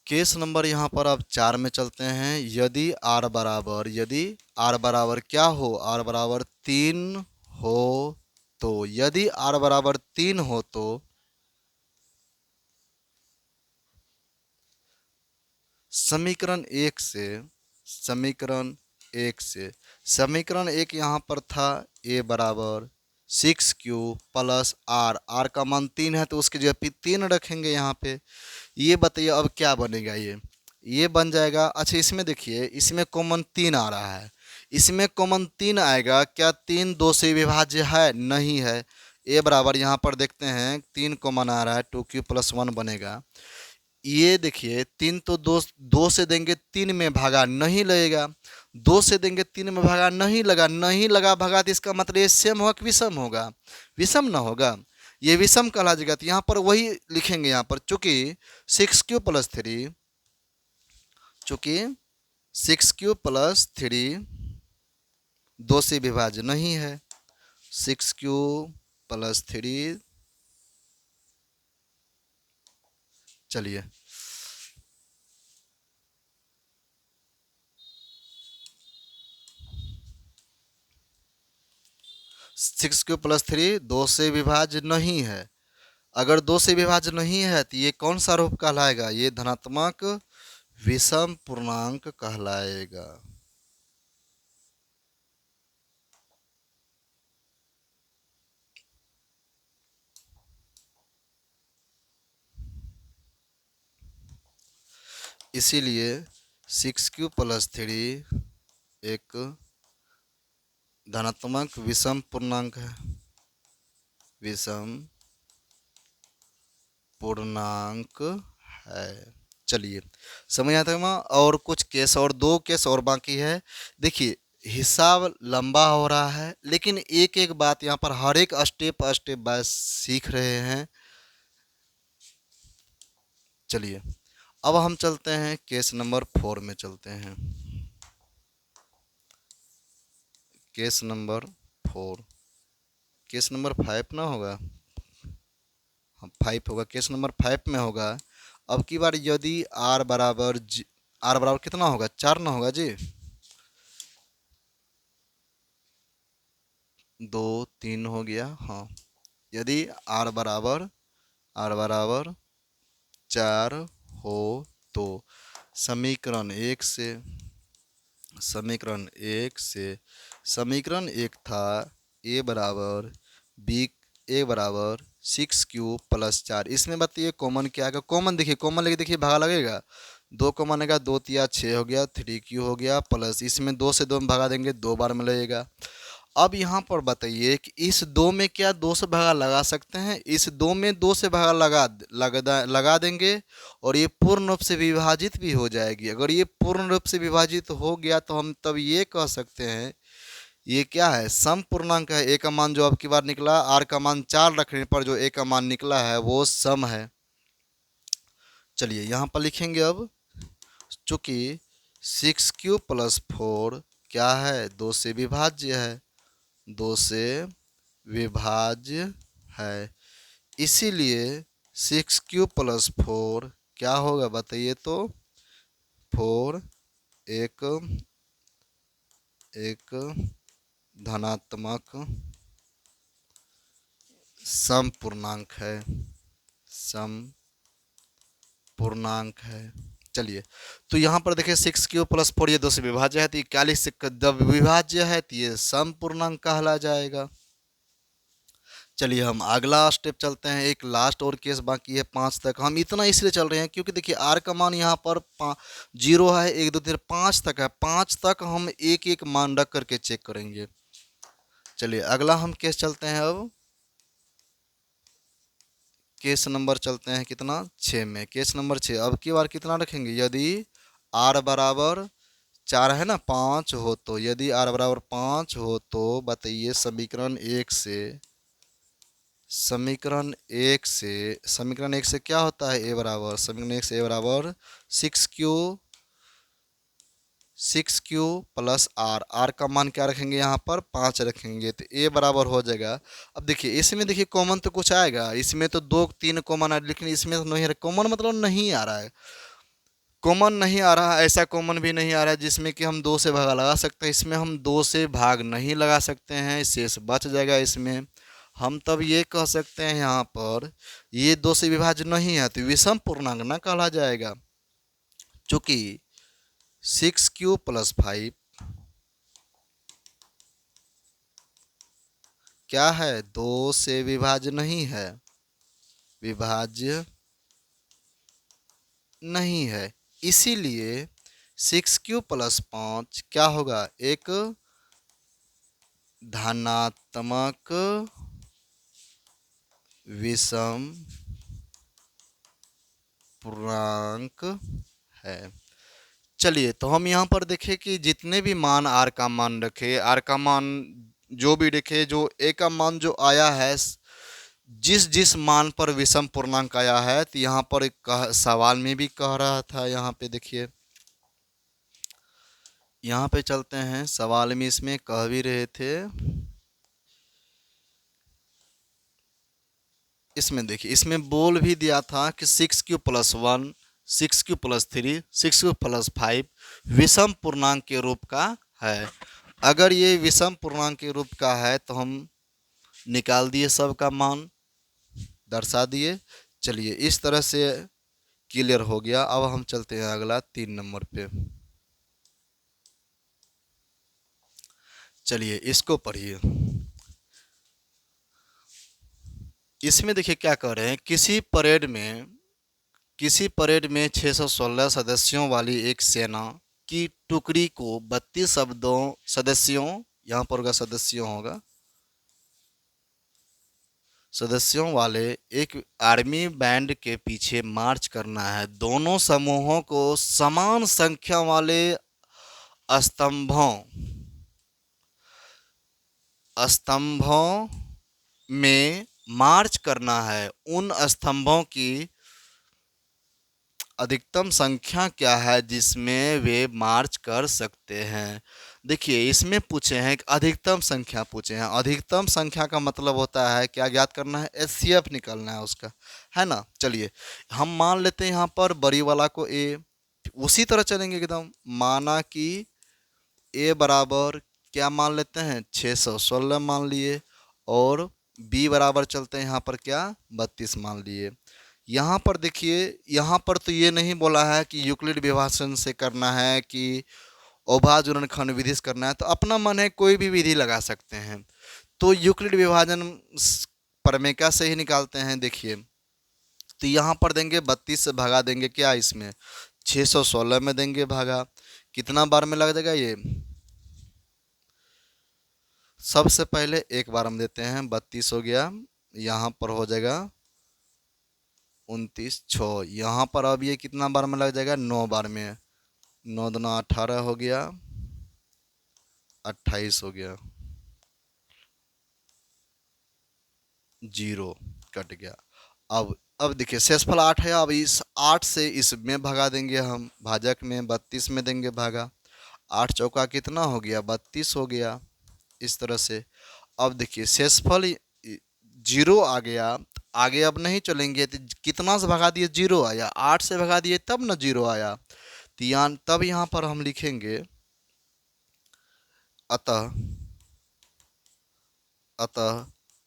केस नंबर यहाँ पर अब 4 में चलते हैं, यदि आर बराबर, यदि आर बराबर क्या हो, आर बराबर 3 हो तो, यदि आर बराबर 3 हो तो समीकरण एक से, समीकरण एक से, समीकरण एक यहाँ पर था ए बराबर 6Q+R, आर का मान 3 है तो उसकी जगह पे 3 रखेंगे यहाँ पे। ये बताइए अब क्या बनेगा, ये बन जाएगा। अच्छा इसमें देखिए, इसमें कॉमन 3 आ रहा है, इसमें कॉमन 3 आएगा, क्या 3 2 से विभाज्य है, नहीं है। ए बराबर यहाँ पर देखते हैं 3 कॉमन आ रहा है, 2Q+1 बनेगा। ये देखिए 3 तो 2 से देंगे, 3 में भागा नहीं लगेगा, 2 से देंगे 3 में भगा, नहीं लगा, नहीं लगा भगा, तो इसका मतलब ये सेम होगा कि विषम होगा? विषम ना होगा, ये विषम कहला जाएगा। तो यहाँ पर वही लिखेंगे, यहाँ पर चूंकि 6 क्यू प्लस 3, चूंकि 6 क्यू प्लस 3 2 से विभाज्य नहीं है। 6 क्यू प्लस 3, चलिए 6 क्यू प्लस 3 2 से विभाज्य नहीं है। अगर 2 से विभाज्य नहीं है तो ये कौन सा रूप कहलाएगा? ये धनात्मक विषम पूर्णांक कहलाएगा। इसीलिए 6 क्यू प्लस 3 एक धनात्मक विषम पूर्णांक है, विषम पूर्णांक है। चलिए समझ आता है। और कुछ केस, और 2 केस और बाकी है। देखिए हिसाब लंबा हो रहा है, लेकिन एक एक बात यहाँ पर हर एक स्टेप स्टेप बाय सीख रहे हैं। चलिए अब हम चलते हैं केस नंबर 4 में चलते हैं। केस नंबर 4, केस नंबर 5 ना होगा, हाँ 5 होगा। केस नंबर 5 में होगा, अब की बार यदि r बराबर r बराबर कितना होगा? 4 ना होगा जी, 2 3 हो गया, हाँ। यदि r बराबर 4 हो तो समीकरण एक था a बराबर 6 क्यू प्लस 4। इसमें बताइए कॉमन क्या आएगा? कॉमन देखिए, कॉमन लेके देखिए भागा लगेगा, 2 कॉमन आएगा, 2 तिया 6 हो गया, 3 क्यू हो गया, प्लस इसमें 2 से 2 में भगा देंगे, 2 बार में लगेगा। अब यहाँ पर बताइए कि इस 2 में क्या 2 से भागा लगा सकते हैं? इस 2 में 2 से भागा लगा देंगे और ये पूर्ण रूप से विभाजित भी हो जाएगी। अगर ये पूर्ण रूप से विभाजित हो गया तो हम तब ये कह सकते हैं ये क्या है? सम पूर्णांक है। ए का मान जो अब की बार निकला, आर का मान 4 रखने पर जो ए का मान निकला है वो सम है। चलिए यहाँ पर लिखेंगे अब, चूंकि 6 क्यू प्लस 4 क्या है? 2 से विभाज्य है, 2 से विभाज्य है। इसीलिए 6 क्यू प्लस 4 क्या होगा बताइए तो? 4 एक धनात्मक सम पूर्णांक है, सम पूर्णांक है। चलिए तो यहाँ पर देखिए 6 क्यू प्लस 4 ये 2 से विभाज्य है, तो 41 से जब विभाज्य है तो ये सम पूर्णांक कहला जाएगा। चलिए हम अगला स्टेप चलते हैं। एक लास्ट और केस बाकी है 5 तक। हम इतना इसलिए चल रहे हैं क्योंकि देखिए आर का मान यहाँ पर 0 है, 1 2 3 5 तक है, 5 तक हम एक एक मान रख करके चेक करेंगे। चलिए अगला हम केस चलते हैं। अब केस नंबर चलते हैं कितना? 6 में। केस नंबर 6, अब की बार कितना रखेंगे? यदि आर बराबर 4 है ना, 5 हो तो, यदि आर बराबर 5 हो तो बताइए समीकरण एक से क्या होता है? ए बराबर, समीकरण एक से ए बराबर 6 क्यू प्लस आर का मान क्या रखेंगे? यहाँ पर 5 रखेंगे, तो ए बराबर हो जाएगा। अब देखिए इसमें देखिए कॉमन तो कुछ आएगा, इसमें तो 2 3 कॉमन है, लेकिन इसमें तो नहीं है। कॉमन मतलब नहीं आ रहा है, कॉमन नहीं आ रहा है। ऐसा कॉमन भी नहीं आ रहा है जिसमें कि हम 2 से भाग लगा सकते हैं। इसमें हम 2 से भाग नहीं लगा सकते हैं, शेष बच जाएगा। इसमें हम तब ये कह सकते हैं यहाँ पर ये 2 से विभाज्य नहीं है तो विषम पूर्णांक ना कहला जाएगा। चूंकि 6 क्यू प्लस 5 क्या है? 2 से विभाज्य नहीं है, विभाज्य नहीं है। इसीलिए 6 क्यू प्लस 5 क्या होगा? एक धनात्मक विषम पूर्णांक है। चलिए तो हम यहाँ पर देखें कि जितने भी मान आर का मान रखे, आर का मान जो भी रखे, जो ए का मान जो आया है, जिस जिस मान पर विषम पूर्णांक आया है, तो यहाँ पर सवाल में भी कह रहा था, यहाँ पे देखिए, यहाँ पे चलते हैं, सवाल में इसमें कह भी रहे थे, इसमें देखिए, इसमें बोल भी दिया था कि 6q+1, 6q+3, 6q+5 विषम पूर्णांक के रूप का है। अगर ये विषम पूर्णांक के रूप का है तो हम निकाल दिए, सब का मान दर्शा दिए। चलिए इस तरह से क्लियर हो गया। अब हम चलते हैं अगला 3 नंबर पे। चलिए इसको पढ़िए। इसमें देखिए क्या कह रहे हैं, किसी परेड में 616 सदस्यों वाली एक सेना की टुकड़ी को 32 सदस्यों, यहाँ पर होगा सदस्यों वाले एक आर्मी बैंड के पीछे मार्च करना है। दोनों समूहों को समान संख्या वाले स्तंभों में मार्च करना है। उन स्तंभों की अधिकतम संख्या क्या है जिसमें वे मार्च कर सकते हैं। देखिए इसमें पूछे हैं कि अधिकतम संख्या पूछे हैं। अधिकतम संख्या का मतलब होता है क्या ज्ञात करना है, एचसीएफ निकालना है उसका, है ना। चलिए हम मान लेते हैं यहाँ पर बड़ी वाला को ए, उसी तरह चलेंगे एकदम। माना कि ए बराबर क्या मान लेते हैं, 616 मान लिए, और बी बराबर चलते हैं यहाँ पर क्या, 32 मान लिए। यहाँ पर देखिए, यहाँ पर तो ये नहीं बोला है कि यूक्लिड विभाजन से करना है कि अभाज्य गुणनखंड विधि से करना है, तो अपना मन है कोई भी विधि लगा सकते हैं। तो यूक्लिड विभाजन प्रमेय से ही निकालते हैं। देखिए तो यहाँ पर देंगे 32 से भगा देंगे क्या, इसमें 616 में देंगे भागा, कितना बार में लग जाएगा ये, सबसे पहले एक बार हम देते हैं, 32 हो गया, यहाँ पर हो जाएगा 29, 6, यहाँ पर अब ये कितना बार में लग जाएगा, 9 बार में, 9 दूना 18 हो गया, 28 हो गया, 0 कट गया। अब देखिए शेषफल 8 है। अब इस 8 से इसमें भगा देंगे हम, भाजक में 32 में देंगे भागा, 8 चौका कितना हो गया, 32 हो गया, इस तरह से। अब देखिए शेषफल 0 आ गया, आगे अब नहीं चलेंगे, तो कितना से भगा दिए, 0 आया, 8 से भगा दिए तब ना 0 आया, तो तब यहाँ पर हम लिखेंगे अतः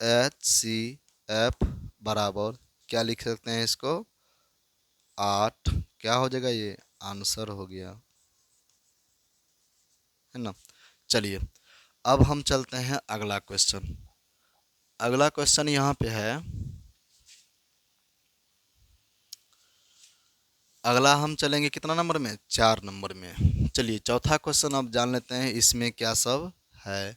HCF बराबर क्या लिख सकते हैं इसको, 8, क्या हो जाएगा, ये आंसर हो गया, है ना। चलिए अब हम चलते हैं अगला क्वेश्चन। अगला क्वेश्चन यहाँ पे है, अगला हम चलेंगे कितना नंबर में, 4 नंबर में। चलिए चौथा क्वेश्चन अब जान लेते हैं इसमें क्या सब है।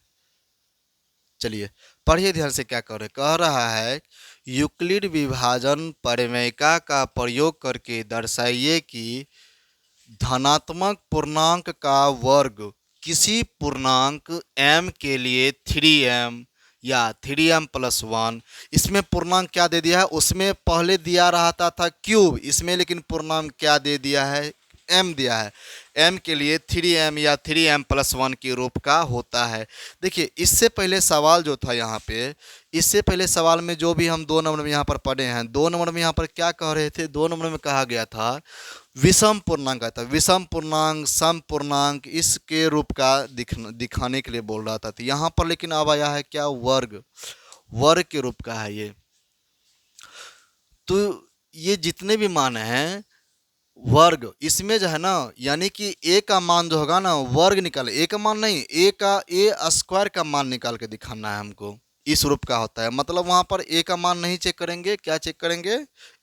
चलिए पढ़िए ध्यान से, क्या कह रहा है, यूक्लिड विभाजन प्रमेयिका का प्रयोग करके दर्शाइए कि धनात्मक पूर्णांक का वर्ग किसी पूर्णांक m के लिए 3m या 3m+1, इसमें पूर्णांक क्या दे दिया है, उसमें पहले दिया रहता था क्यूब, इसमें लेकिन पूर्णांक क्या दे दिया है, m दिया है, m के लिए 3m या 3m+1 के रूप का होता है। देखिए इससे पहले सवाल जो था यहाँ पे, इससे पहले सवाल में जो भी हम 2 नंबर में यहाँ पर पढ़े हैं, 2 नंबर में यहाँ पर क्या कह रहे थे, 2 नंबर में कहा गया था विषम पूर्णांक आता, विषम पूर्णांक, सम पूर्णांक, इसके रूप का दिखाने के लिए बोल रहा था। तो यहाँ पर लेकिन अब आया है क्या, वर्ग के रूप का है ये। तो ये जितने भी मान हैं वर्ग, इसमें जो है ना, यानी कि ए का मान जो होगा ना, वर्ग निकाले, ए का मान नहीं, ए स्क्वायर का मान निकाल के दिखाना है हमको, इस रूप का होता है। मतलब वहाँ पर ए का मान नहीं चेक करेंगे, क्या चेक करेंगे,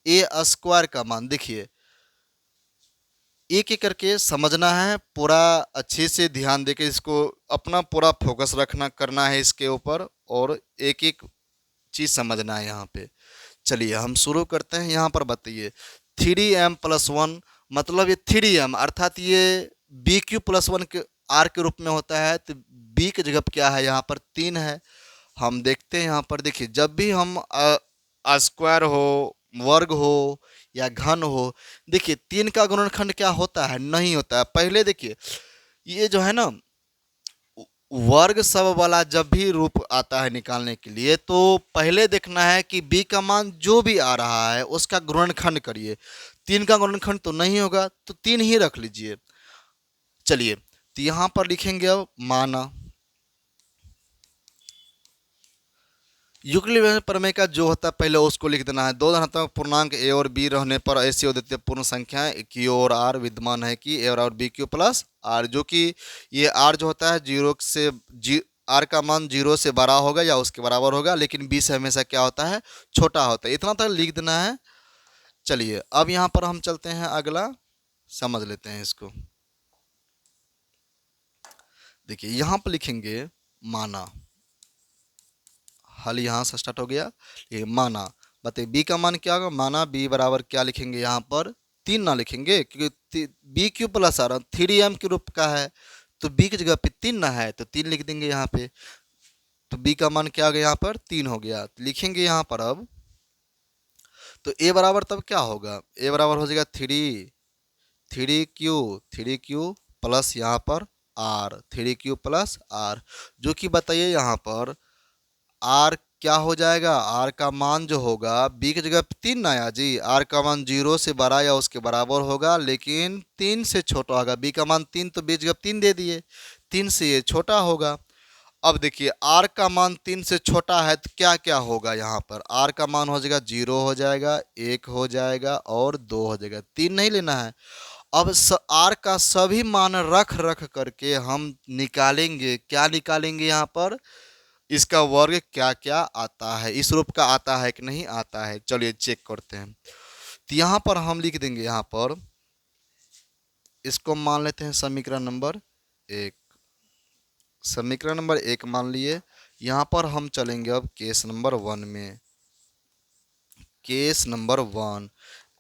ए स्क्वायर का मान। देखिए एक एक करके समझना है, पूरा अच्छे से ध्यान देके इसको अपना पूरा फोकस करना है इसके ऊपर, और एक एक चीज़ समझना है यहाँ पे। चलिए हम शुरू करते हैं। यहाँ पर बताइए 3m+1, मतलब ये 3m अर्थात ये बी क्यू प्लस वन के आर के रूप में होता है, तो बी की जगह क्या है यहाँ पर 3 है। हम देखते हैं यहाँ पर, देखिए जब भी हम स्क्वायर हो, वर्ग हो या घन हो, देखिए 3 का गुणनखंड क्या होता है, नहीं होता है। पहले देखिए ये जो है ना वर्ग सब वाला जब भी रूप आता है निकालने के लिए, तो पहले देखना है कि b का मान जो भी आ रहा है उसका गुणनखंड करिए। 3 का गुणनखंड तो नहीं होगा, तो 3 ही रख लीजिए। चलिए, तो यहाँ पर लिखेंगे अब माना। यूक्लिड प्रमेय का जो होता है पहले उसको लिख देना है। दो धनात्मक पूर्णांक ए और बी रहने पर ऐसी अद्वितीय पूर्ण संख्या क्यू और आर विद्यमान है कि ए और बी क्यू प्लस आर, जो कि ये आर जो होता है जीरो से आर का मान 0 से बड़ा होगा या उसके बराबर होगा, लेकिन बी से हमेशा क्या होता है, छोटा होता है। इतना तक लिख देना है। चलिए, अब यहाँ पर हम चलते हैं, अगला समझ लेते हैं इसको। देखिए यहाँ पर लिखेंगे माना, हल यहाँ से स्टार्ट हो गया। ये माना, बताइए बी का मान क्या होगा, माना बी बराबर क्या लिखेंगे यहाँ पर, 3 ना लिखेंगे क्योंकि B q plus are 3m के रूप का है, तो बी की जगह पे 3 ना है तो 3 लिख देंगे यहाँ पे। तो बी का मान क्या हो गया यहाँ पर, 3 हो गया। तो लिखेंगे यहाँ पर अब, तो ए बराबर तब क्या होगा, ए बराबर हो जाएगा 3 क्यू प्लस यहाँ पर आर, 3 क्यू प्लस आर, जो कि बताइए यहाँ पर आर क्या हो जाएगा, आर का मान जो होगा बी की जगह 3 ना आया जी, आर का मान 0 से बड़ा या उसके बराबर होगा लेकिन 3 से छोटा होगा। बी का मान 3, तो बी की जगह 3 दे दिए, 3 से ये छोटा होगा। अब देखिए आर का मान 3 से छोटा है तो क्या क्या होगा यहाँ पर, आर का मान हो जाएगा 0 हो जाएगा, 1 हो जाएगा और 2 हो जाएगा, 3 नहीं लेना है। अब आर का सभी मान रख रख करके हम निकालेंगे, क्या निकालेंगे यहाँ पर, इसका वर्ग क्या क्या आता है, इस रूप का आता है कि नहीं आता है। चलिए चेक करते हैं। तो यहाँ पर हम लिख देंगे, यहाँ पर इसको मान लेते हैं समीकरण नंबर 1, समीकरण नंबर 1 मान लिए। यहाँ पर हम चलेंगे अब केस नंबर 1 में। केस नंबर 1,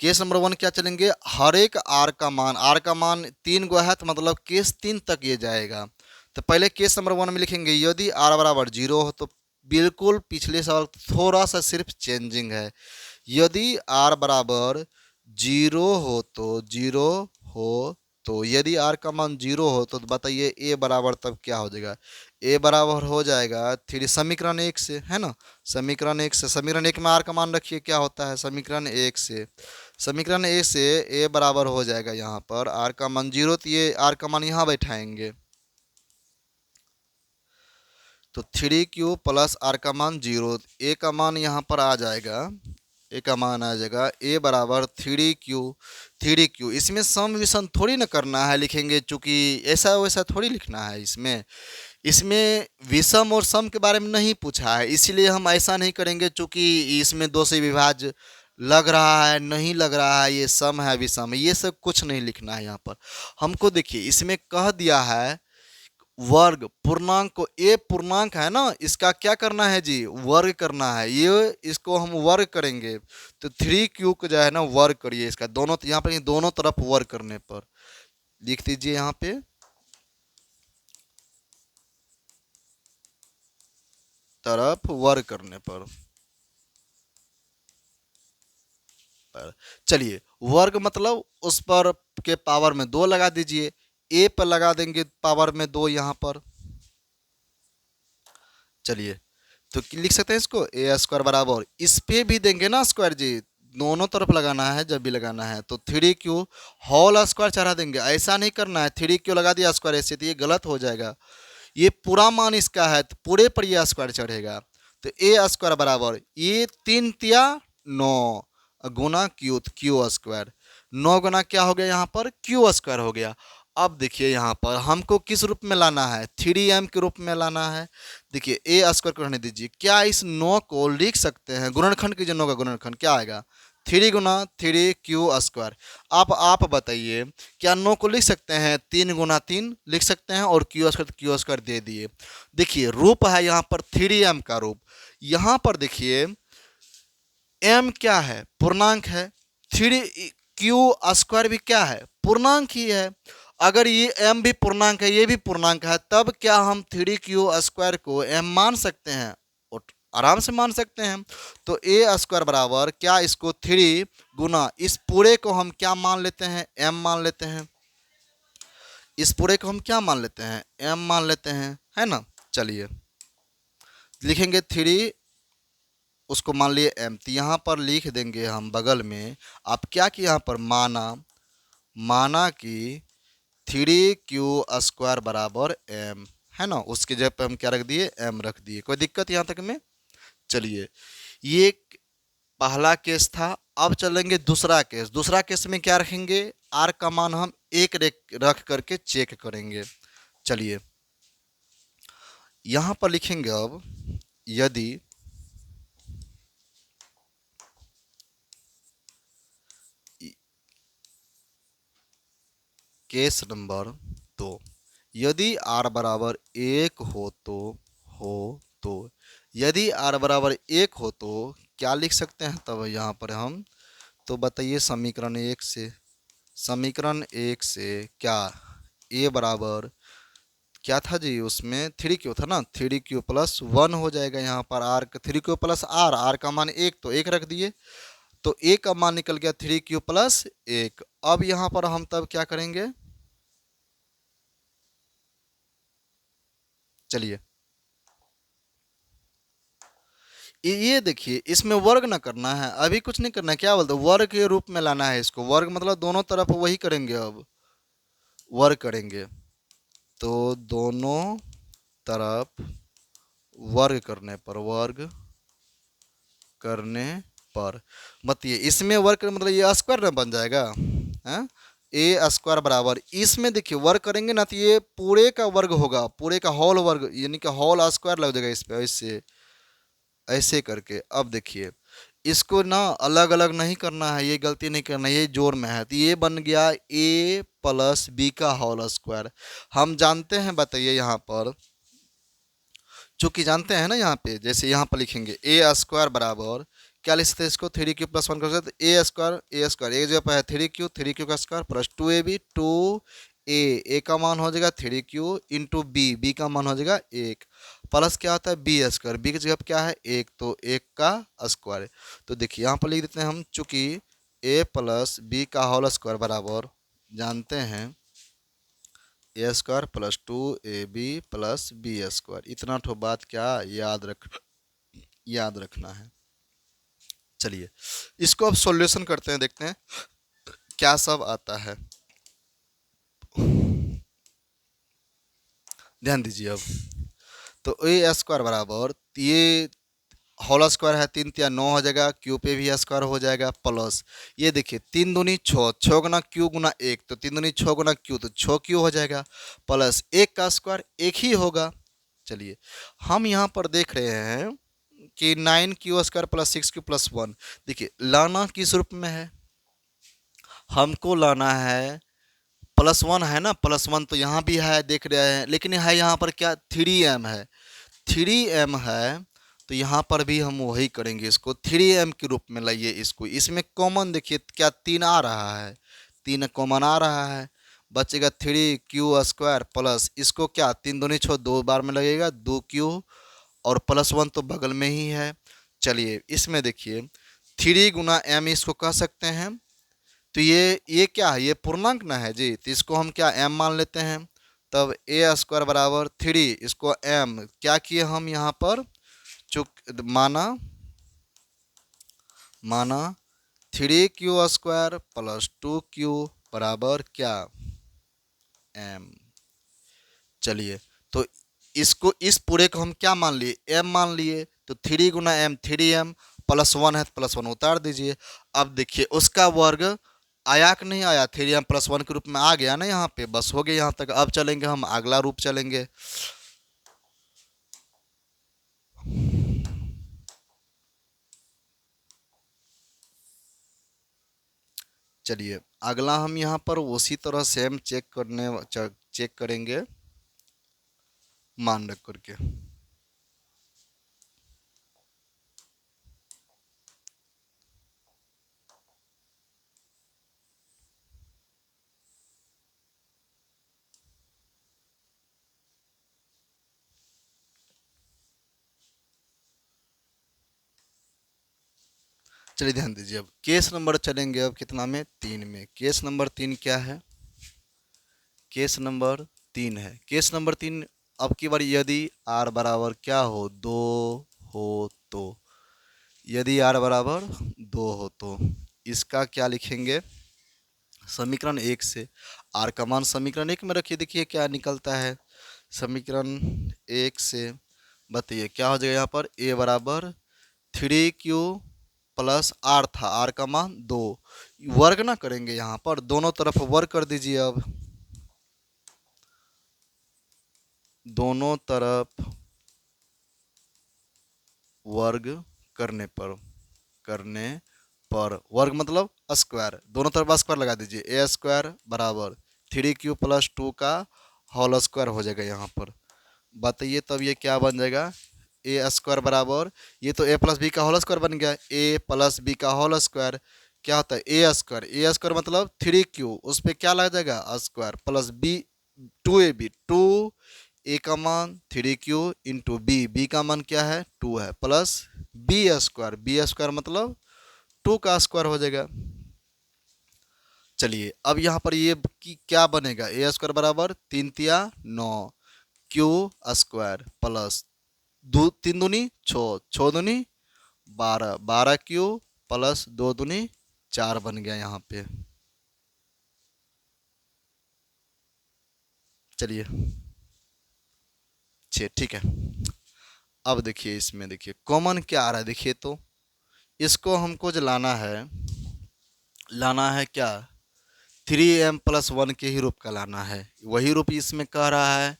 केस नंबर 1 क्या चलेंगे, हर एक आर का मान 3 गो है, तो मतलब केस 3 तक ये जाएगा। तो पहले केस नंबर 1 में लिखेंगे यदि आर बराबर 0 हो, तो बिल्कुल पिछले सवाल थोड़ा सा सिर्फ चेंजिंग है। यदि आर बराबर 0 हो तो 0 हो, तो यदि आर का मान 0 हो तो बताइए ए बराबर तब क्या हो जाएगा, ए बराबर हो जाएगा 3 समीकरण 1 से, है ना, समीकरण 1 से, समीकरण 1 में आर का मान रखिए क्या होता है, समीकरण 1 से, समीकरण 1 से ए बराबर हो जाएगा यहाँ पर आर का मान 0, तो ये आर का मान यहाँ बैठाएंगे, तो 3 क्यू प्लस आर का मान 0, ए का मान यहाँ पर आ जाएगा, ए का मान आ जाएगा ए बराबर 3 क्यू। इसमें सम विषम थोड़ी ना करना है, लिखेंगे चूंकि ऐसा वैसा थोड़ी लिखना है, इसमें विषम और सम के बारे में नहीं पूछा है, इसीलिए हम ऐसा नहीं करेंगे। चूंकि इसमें 2 से विभाज्य लग रहा है, नहीं लग रहा है, ये सम है विषम है, ये सब कुछ नहीं लिखना है। यहाँ पर हमको देखिए इसमें कह दिया है वर्ग पूर्णांक को, ए पूर्णांक है ना, इसका क्या करना है जी, वर्ग करना है, ये इसको हम वर्ग करेंगे। तो 3 क्यू को जो है ना वर्ग करिए इसका, दोनों यहाँ पर दोनों तरफ वर्ग करने पर लिख दीजिए, यहाँ पे तरफ वर्ग करने पर। चलिए वर्ग मतलब उस पर के पावर में 2 लगा दीजिए, ए पर लगा देंगे पावर में 2 यहाँ पर। चलिए तो लिख सकते हैं इसको ए स्क्वायर बराबर, इस पे भी देंगे ना स्क्वायर जी, दोनों तरफ लगाना है जब भी लगाना है, तो 3 क्यू होल स्क्वायर चढ़ा देंगे, ऐसा नहीं करना है 3 क्यू लगा दिया स्क्वायर ऐसे, तो ये गलत हो जाएगा। ये पूरा मान इसका है तो पूरे पर ये स्क्वायर चढ़ेगा, तो ए स्क्वायर बराबर ये 3 तिया 9 गुना क्यू स्क्वायर, 9 गुना क्या हो गया यहाँ पर, क्यू स्क्वायर हो गया। अब देखिए यहाँ पर हमको किस रूप में लाना है, 3m के रूप में लाना है। देखिए ए स्क्वायर को रहने दीजिए, क्या इस 9 को लिख सकते हैं, गुणनखंड कीजिए, 9 का गुणनखंड क्या आएगा, 3 गुना 3 क्यू स्क्वायर। अब आप बताइए क्या 9 को लिख सकते हैं, 3 गुना 3 लिख सकते हैं, और क्यू स्क्वायर दे दिए। देखिए रूप है यहाँ पर 3m का रूप, यहाँ पर देखिए m क्या है, पूर्णांक है, 3 क्यू स्क्वायर भी क्या है, पूर्णांक ही है। अगर ये m भी पूर्णांक है, ये भी पूर्णांक है, तब क्या हम 3q² को m मान सकते हैं? और आराम से मान सकते हैं। तो a² बराबर क्या, इसको 3 गुना इस पूरे को हम क्या मान लेते हैं? m मान लेते हैं। इस पूरे को हम क्या मान लेते हैं? m मान लेते हैं, है ना। चलिए लिखेंगे 3, उसको मान लिए m, तो यहाँ पर लिख देंगे हम बगल में। आप क्या कि यहाँ पर माना कि 3q² बराबर m, है ना। उसके जगह पे हम क्या रख दिए? m रख दिए। कोई दिक्कत यहाँ तक में? चलिए, ये पहला केस था। अब चलेंगे दूसरा केस। दूसरा केस में क्या रखेंगे? r का मान हम 1 रख करके चेक करेंगे। चलिए यहाँ पर लिखेंगे अब, यदि केस नंबर 2, यदि r बराबर 1 हो तो यदि r बराबर 1 हो तो क्या लिख सकते हैं तब यहाँ पर हम? तो बताइए, समीकरण 1 से क्या a बराबर क्या था जी? उसमें 3q था ना, 3q+1 हो जाएगा। यहाँ पर r 3q+r, r का मान 1 तो 1 रख दिए, तो a का मान निकल गया 3q+1। अब यहाँ पर हम तब क्या करेंगे? चलिए ये देखिए, इसमें वर्ग ना करना है, अभी कुछ नहीं करना है। क्या बोलते हैं? वर्ग के रूप में लाना है इसको। वर्ग मतलब दोनों तरफ वही करेंगे। अब वर्ग करेंगे तो दोनों तरफ वर्ग करने पर बताइए, इसमें वर्ग मतलब ये स्क्वायर ना बन जाएगा, है। a² बराबर, इसमें देखिए वर्ग करेंगे ना तो ये पूरे का वर्ग होगा, पूरे का होल वर्ग, यानी कि होल स्क्वायर लग जाएगा इस पे। ऐसे ऐसे करके अब देखिए, इसको ना अलग अलग नहीं करना है, ये गलती नहीं करना है, ये जोड़ में है। तो ये बन गया a+b का होल स्क्वायर। हम जानते हैं, बताइए यहाँ पर, चूंकि जानते हैं ना, यहाँ पे जैसे यहाँ पर लिखेंगे a² बराबर क्या लिख सकते हैं इसको? 3q+1 कर सकते, a² एक जगह पर है 3q का स्क्वायर प्लस 2ab, 2a का मान हो जाएगा 3q इंटू बी का मान हो जाएगा 1, प्लस क्या होता है b², बी की जगह पर क्या है 1, तो 1 का स्क्वायर। तो देखिए यहाँ पर लिख देते हैं हम, चूंकि a+b का होल स्क्वायर बराबर जानते हैं a² + 2ab + b²। इतना ठो बात क्या याद रखना है। चलिए इसको अब सॉल्यूशन करते हैं, देखते हैं क्या सब आता है। ध्यान दीजिए अब, तो a² बराबर, ये होल स्क्वायर है, 3 × 9 हो जाएगा, क्यू पे भी स्क्वायर हो जाएगा, प्लस ये देखिए 3 दूनी 6, 6 गुना क्यू गुना 1, तो 3 दूनी 6 गुना क्यू, तो 6q हो जाएगा, प्लस 1 का स्क्वायर 1 ही होगा। चलिए हम यहाँ पर देख रहे हैं कि 9q² + 6q+1, देखिए लाना किस रूप में है? हमको लाना है +1 है ना, +1 तो यहाँ भी है देख रहे हैं, लेकिन है यहाँ पर क्या 3m है, 3m है, तो यहाँ पर भी हम वही करेंगे, इसको 3m के रूप में लाइए इसको। इसमें कॉमन देखिए क्या 3 आ रहा है, 3 कॉमन आ रहा है, बचेगा 3q² प्लस इसको क्या 3 दूनी 6, 2 बार में लगेगा 2q, और +1 तो बगल में ही है। चलिए इसमें देखिए 3 गुना m इसको कह सकते हैं, तो ये क्या है? ये पूर्णांक ना है जी, तो इसको हम क्या m मान लेते हैं। तब a² बराबर 3, इसको m क्या किए हम यहाँ पर, चुक माना 3q² + 2q बराबर क्या m। चलिए तो इसको, इस पूरे को हम क्या मान लिए? m मान लिए, तो 3 गुना m 3m, +1 है तो +1 उतार दीजिए। अब देखिए उसका वर्ग आया कि नहीं आया? 3m+1 के रूप में आ गया ना यहाँ पे, बस हो गया यहाँ तक। अब चलेंगे हम अगला रूप चलेंगे। चलिए अगला हम यहाँ पर उसी तरह सेम चेक करेंगे मान रख करके। चलिए ध्यान दीजिए, अब केस नंबर चलेंगे अब कितना में, 3 में। केस नंबर 3 क्या है, केस नंबर 3 है। केस नंबर 3, अब की बार यदि आर बराबर क्या हो, 2 हो तो, यदि आर बराबर 2 हो तो इसका क्या लिखेंगे, समीकरण 1 से आर का मान समीकरण 1 में रखिए, देखिए क्या निकलता है। समीकरण 1 से बताइए क्या हो जाएगा, यहाँ पर ए बराबर 3q प्लस आर था, आर का मान 2, वर्ग ना करेंगे, यहाँ पर दोनों तरफ वर्ग कर दीजिए। अब दोनों तरफ वर्ग करने पर, करने पर वर्ग मतलब स्क्वायर, दोनों तरफ स्क्वायर लगा दीजिए। ए स्क्वायर बराबर 3q प्लस 2 का होल स्क्वायर हो जाएगा यहाँ पर। बताइए तब ये क्या बन जाएगा, ए स्क्वायर बराबर, ये तो ए प्लस बी का होल स्क्वायर बन गया, ए प्लस बी का होल स्क्वायर क्या होता है, ए स्क्वायर, ए स्क्वायर मतलब 3q, उस पर क्या लग जाएगा स्क्वायर, प्लस बी 2ab, 2 ए का मान 3q इंटू बी, बी का मान क्या है 2 है, प्लस बी स्क्वायर मतलब 2 का स्क्वायर हो जाएगा। चलिए अब यहाँ पर ये क्या बनेगा, ए स्क्वायर बराबर 3 तिया 9 क्यू स्क्वायर प्लस 3 दूनी 6, 6 दूनी 12, 12 क्यू प्लस 2 दूनी 4 बन गया यहाँ पे। चलिए ठीक है। अब देखिए इसमें, देखिए कॉमन क्या आ रहा है, देखिए तो इसको हमको जो लाना है, लाना है क्या, 3m प्लस 1 के ही रूप का लाना है, वही रूप इसमें कह रहा है।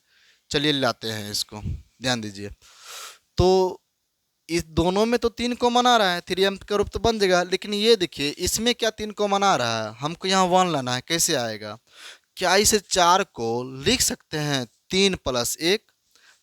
चलिए लाते हैं इसको, ध्यान दीजिए। तो इस दोनों में तो 3 कॉमन आ रहा है, 3m का रूप तो बन जाएगा, लेकिन ये देखिए इसमें क्या 3 कॉमन आ रहा है, हमको यहाँ 1 लाना है, कैसे आएगा, क्या इसे 4 को लिख सकते हैं 3 प्लस 1।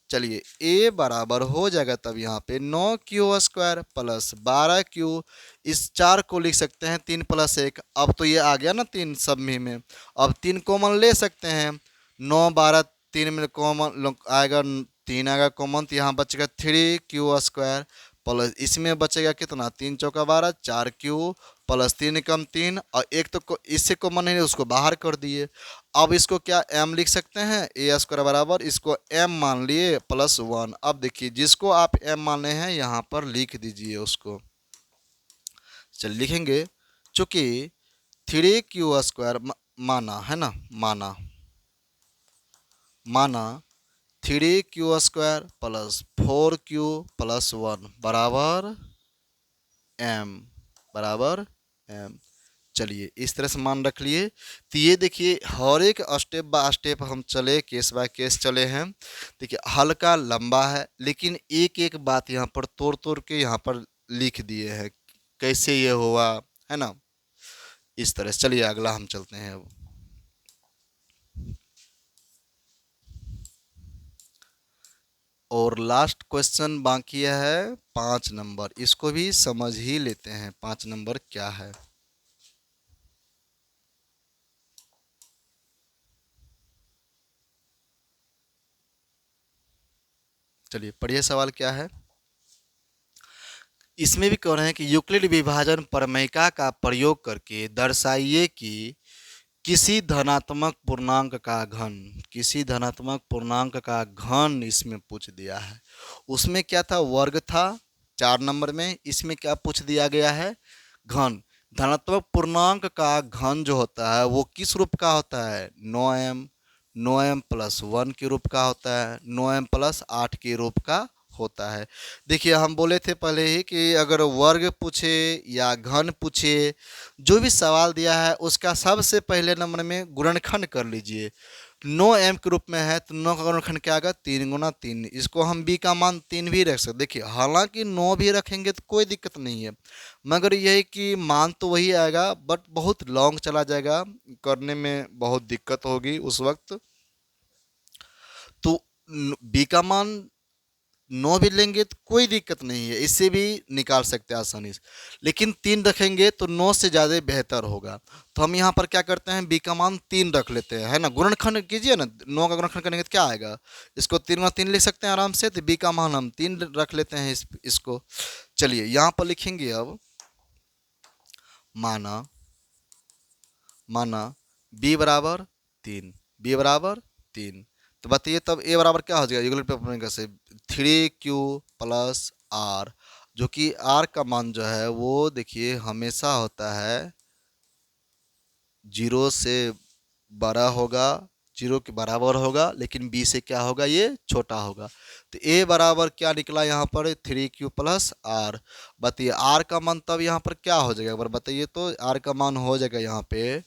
चलिए ए बराबर हो जाएगा तब यहाँ पे 9q स्क्वायर प्लस 12q, इस 4 को लिख सकते हैं 3 प्लस 1। अब तो ये आ गया ना 3 सब में, अब 3 कॉमन ले सकते हैं, 9 12 3 में कॉमन आएगा, 3 आएगा कॉमन, तो यहाँ बचेगा 3q स्क्वायर प्लस इसमें बचेगा कितना, 3 चौका 12, 4q प्लस 3 कम 3, और एक तो इससे कॉमन नहीं उसको बाहर कर दिए। अब इसको क्या m लिख सकते हैं, ए स्क्वायर बराबर इसको m मान लिए प्लस 1। अब देखिए जिसको आप m माने हैं यहाँ पर लिख दीजिए उसको। चल लिखेंगे, चूंकि 3q स्क्वायर माना है ना, माना 3q square plus 4q plus 1 बराबर m, बराबर m। चलिए इस तरह से मान रख लिए। तो ये देखिए हर एक स्टेप बाय स्टेप हम चले, केस बाय केस चले हैं। देखिए हल्का लंबा है, लेकिन एक एक बात यहाँ पर तोड़ तोड़ के यहाँ पर लिख दिए हैं, कैसे ये हुआ है ना, इस तरह से। चलिए अगला हम चलते हैं अब। और लास्ट क्वेश्चन बाकी है 5 नंबर, इसको भी समझ ही लेते हैं 5 नंबर क्या है। चलिए पढ़िए सवाल क्या है। इसमें भी कह रहे हैं कि यूक्लिड विभाजन प्रमेयिका का प्रयोग करके दर्शाइए कि किसी धनात्मक पूर्णांक का घन, किसी धनात्मक पूर्णांक का घन इसमें पूछ दिया है। उसमें क्या था, वर्ग था 4 नंबर में, इसमें क्या पूछ दिया गया है, घन। धनात्मक पूर्णांक का घन जो होता है वो किस रूप का होता है, 9m, 9m प्लस 1 के रूप का होता है, 9m प्लस 8 के रूप का होता है। देखिए हम बोले थे पहले ही कि अगर वर्ग पूछे या घन पूछे, जो भी सवाल दिया है उसका सबसे पहले नंबर में गुणनखंड कर लीजिए। 9m के रूप में है तो 9 का गुणनखंड क्या आएगा, 3 गुना 3। इसको हम b का मान 3 भी रख सकते। देखिए हालांकि 9 भी रखेंगे तो कोई दिक्कत नहीं है, मगर यह है कि मान तो वही आएगा, बट बहुत लॉन्ग चला जाएगा, करने में बहुत दिक्कत होगी उस वक्त। तो b का मान 9 भी लेंगे तो कोई दिक्कत नहीं है, इससे भी निकाल सकते हैं आसानी से, लेकिन 3 रखेंगे तो 9 से ज़्यादा बेहतर होगा। तो हम यहाँ पर क्या करते हैं, b का मान 3 रख लेते हैं, है ना। गुणनखंड कीजिए ना, 9 का गुणनखंड करेंगे तो क्या आएगा, इसको 3 गुना 3 लिख सकते हैं आराम से, तो b का मान हम 3 रख लेते हैं इसको। चलिए यहाँ पर लिखेंगे अब माना माना b बराबर 3, b बराबर 3, तो बताइए तब a बराबर क्या हो जाएगा यूक्लिड पेपर कैसे 3q प्लस आर, जो कि r का मान जो है वो देखिए हमेशा होता है 0 से बड़ा होगा, 0 के बराबर होगा, लेकिन b से क्या होगा ये छोटा होगा। तो a बराबर क्या निकला यहाँ पर 3q प्लस आर। बताइए r का मान तब यहाँ पर क्या हो जाएगा एक बार बताइए, तो r का मान हो जाएगा यहाँ पे